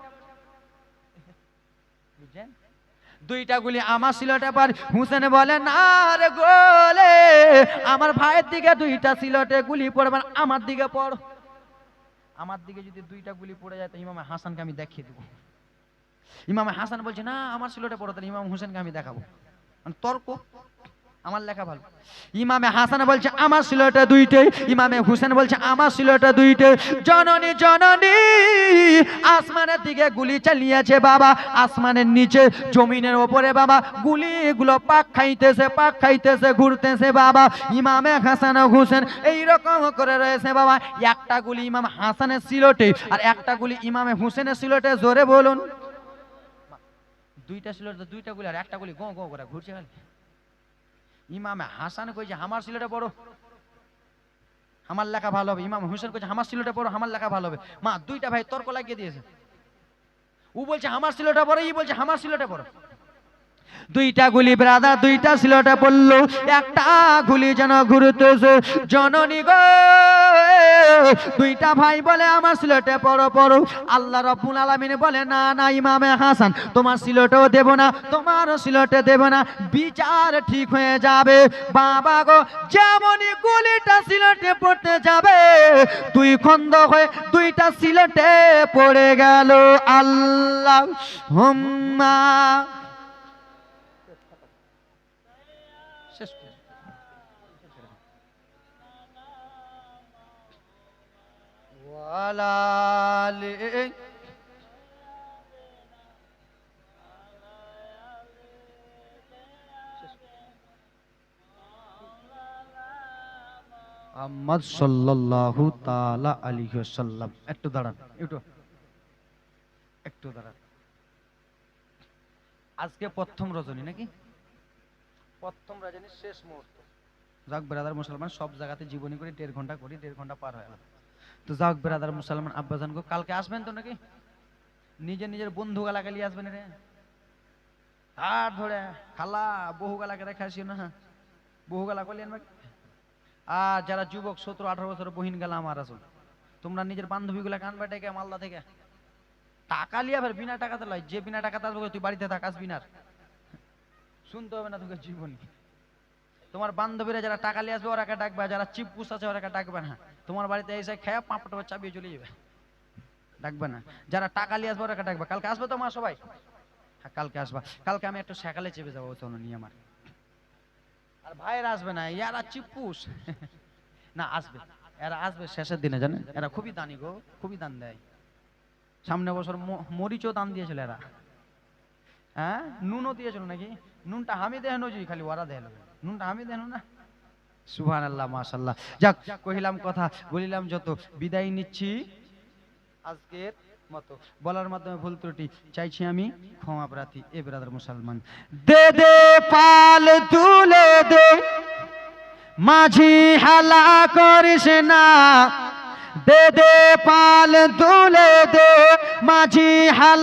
2টা গুলি আমার সিলটে পড়। হুসেন বলে না রে গোলে, আমার ভাইয়ের দিকে 2টা সিলটে গুলি পড়বে, আমার দিকে পড়। আমার দিকে যদি 2টা গুলি পড়ে যায় তো ইমামে হাসানকে আমি দেখিয়ে দেবো। ইমামে হাসান বলছে না আমার সিলটে পড়ো, তাহলে ইমাম হুসেনকে আমি দেখাবো। তর্ক, আমার লেখা ভালো। ইমামে হাসান বলছে আমার সিলটে 2টে, ইমামে হুসেন বলছে আমার সিলটে 2টে। জননী জননী আসমানের দিকে গুলি চালিয়েছে বাবা, আসমানের নিচে জমিনের ওপরে বাবা গুলিগুলো পাক খাইতেছে, পাক খাইতেছে, ঘুরতেছে বাবা। ইমামে হাসান হুসেন এইরকম করে রয়েছে বাবা। একটা গুলি ইমাম হাসানের সিলটে আর একটা গুলি ইমামে হুসেনের সিলটে। জোরে বলুন। 2টা সিলটে 2টা গুলি, আর একটা গুলি গো গো করে ঘুরছে খালি। ইমামে হাসান কইছে আমার সিলটে পড়ো, আমার লেখা ভালো হবে। ইমাম হুসেন কইছে আমার সিলটে পড়ো, আমার লেখা ভালো হবে। মা 2টা ভাই তর্ক লাগিয়ে দিয়েছে। ও বলছে আমার সিলটে পড়ো, ই বলছে আমার সিলটে পড়ো। 2টা গুলি ব্রাদার 2টা সিলটে পড়লো, একটা গুলি যেন ঘুরতেছে। জননী গো, 2টা ভাই বলে আমার সিলটে পড়ো পড়ো। আল্লাহ রাব্বুল আলামিন বলে না না ইমামে হাসান, তোমার সিলটেও দেব না, তোমারও সিলটে দেব না, বিচার ঠিক হয়ে যাবে। বাবা গো, যেমনই গুলিটা সিলটে পড়তে যাবে 2 খন্ড হয়ে 2টা সিলটে পড়ে গেল। আল্লাহ হুম্মা শেষ করে ওয়ালালে মুহাম্মদ সাল্লাল্লাহু তাআলা আলাইহি ওয়াসাল্লাম। একটু দাঁড়ান, একটু দাঁড়ান। আজকে প্রথম রজনী নাকি? প্রথম রজনীর শেষ মুহূর্ত। যাক ব্রাদার মুসলমান, সব জায়গাতে জীবনী করে 1.5 ঘন্টা করি, 1.5 ঘন্টা পার হয়ে গেল। তো যাক ব্রাদার মুসলমান আব্বাজান গো, কালকে আসবেন তো নাকি? নিজের নিজের বন্ধু গালাকে নিয়ে আসবেন রে, আর ধরে খালা বহু গালাকে রেখে আসিও না, বহু গালা করলেন। আর যারা যুবক 17-18 বছর বহিন গেলা আমার আসুন, তোমরা নিজের বান্ধবী গুলাকে আনবে ডেকে মালদা থেকে। টাকা লিয়া ফের বিনা টাকাতে লয়, যে বিনা টাকাতে আসবে তুই বাড়িতে থাক, আসবি না, শুনতে হবে না তোকে জীবনী। তোমার বান্ধবীরা যারা টাকা লিয়ে আসবে ওরাকে ডাকবে, যারা চিপপুস আছে ওরাকে ডাকবে না। তোমার বাড়িতে এসে খেয়ে পাঁপড় চাপিয়ে চলে যাবে, ডাকবে না। যারা টাকা লিয়ে আসবে ওরাকে ডাকবে। কালকে আসবে তো মা সবাই? হ্যাঁ কালকে আসবা। কালকে আমি একটু সকালে চেপে যাবো তো নিয়ে আমার। আর ভাইয়েরা আসবে না, ইয়ারা চিপপুস না আসবে, এরা আসবে শেষের দিনে, জানেন এরা খুবই দানি গো, খুবই দান দেয়। সামনে বছর মরিচও দান দিয়েছিল এরা, হ্যাঁ নুনও দিয়েছিল নাকি? নুনটা আমি দেখানো জি, খালি ওরা দেখালো, নুনটা আমি দেখানো না। সুবহানাল্লাহ মাশাআল্লাহ। যাক কহিলাম কথা, বলিলাম যত, বিদায় নিচ্ছি আজকের মতো। বলার মাধ্যমে ভুল ত্রুটি চাইছি আমি ক্ষমা প্রার্থী। এ ব্রাদার মুসলমান, দে দে পাল তুলে দে, মাঝি হালা করিস না, দে দে পাল তুলে দে, মাঝি হালা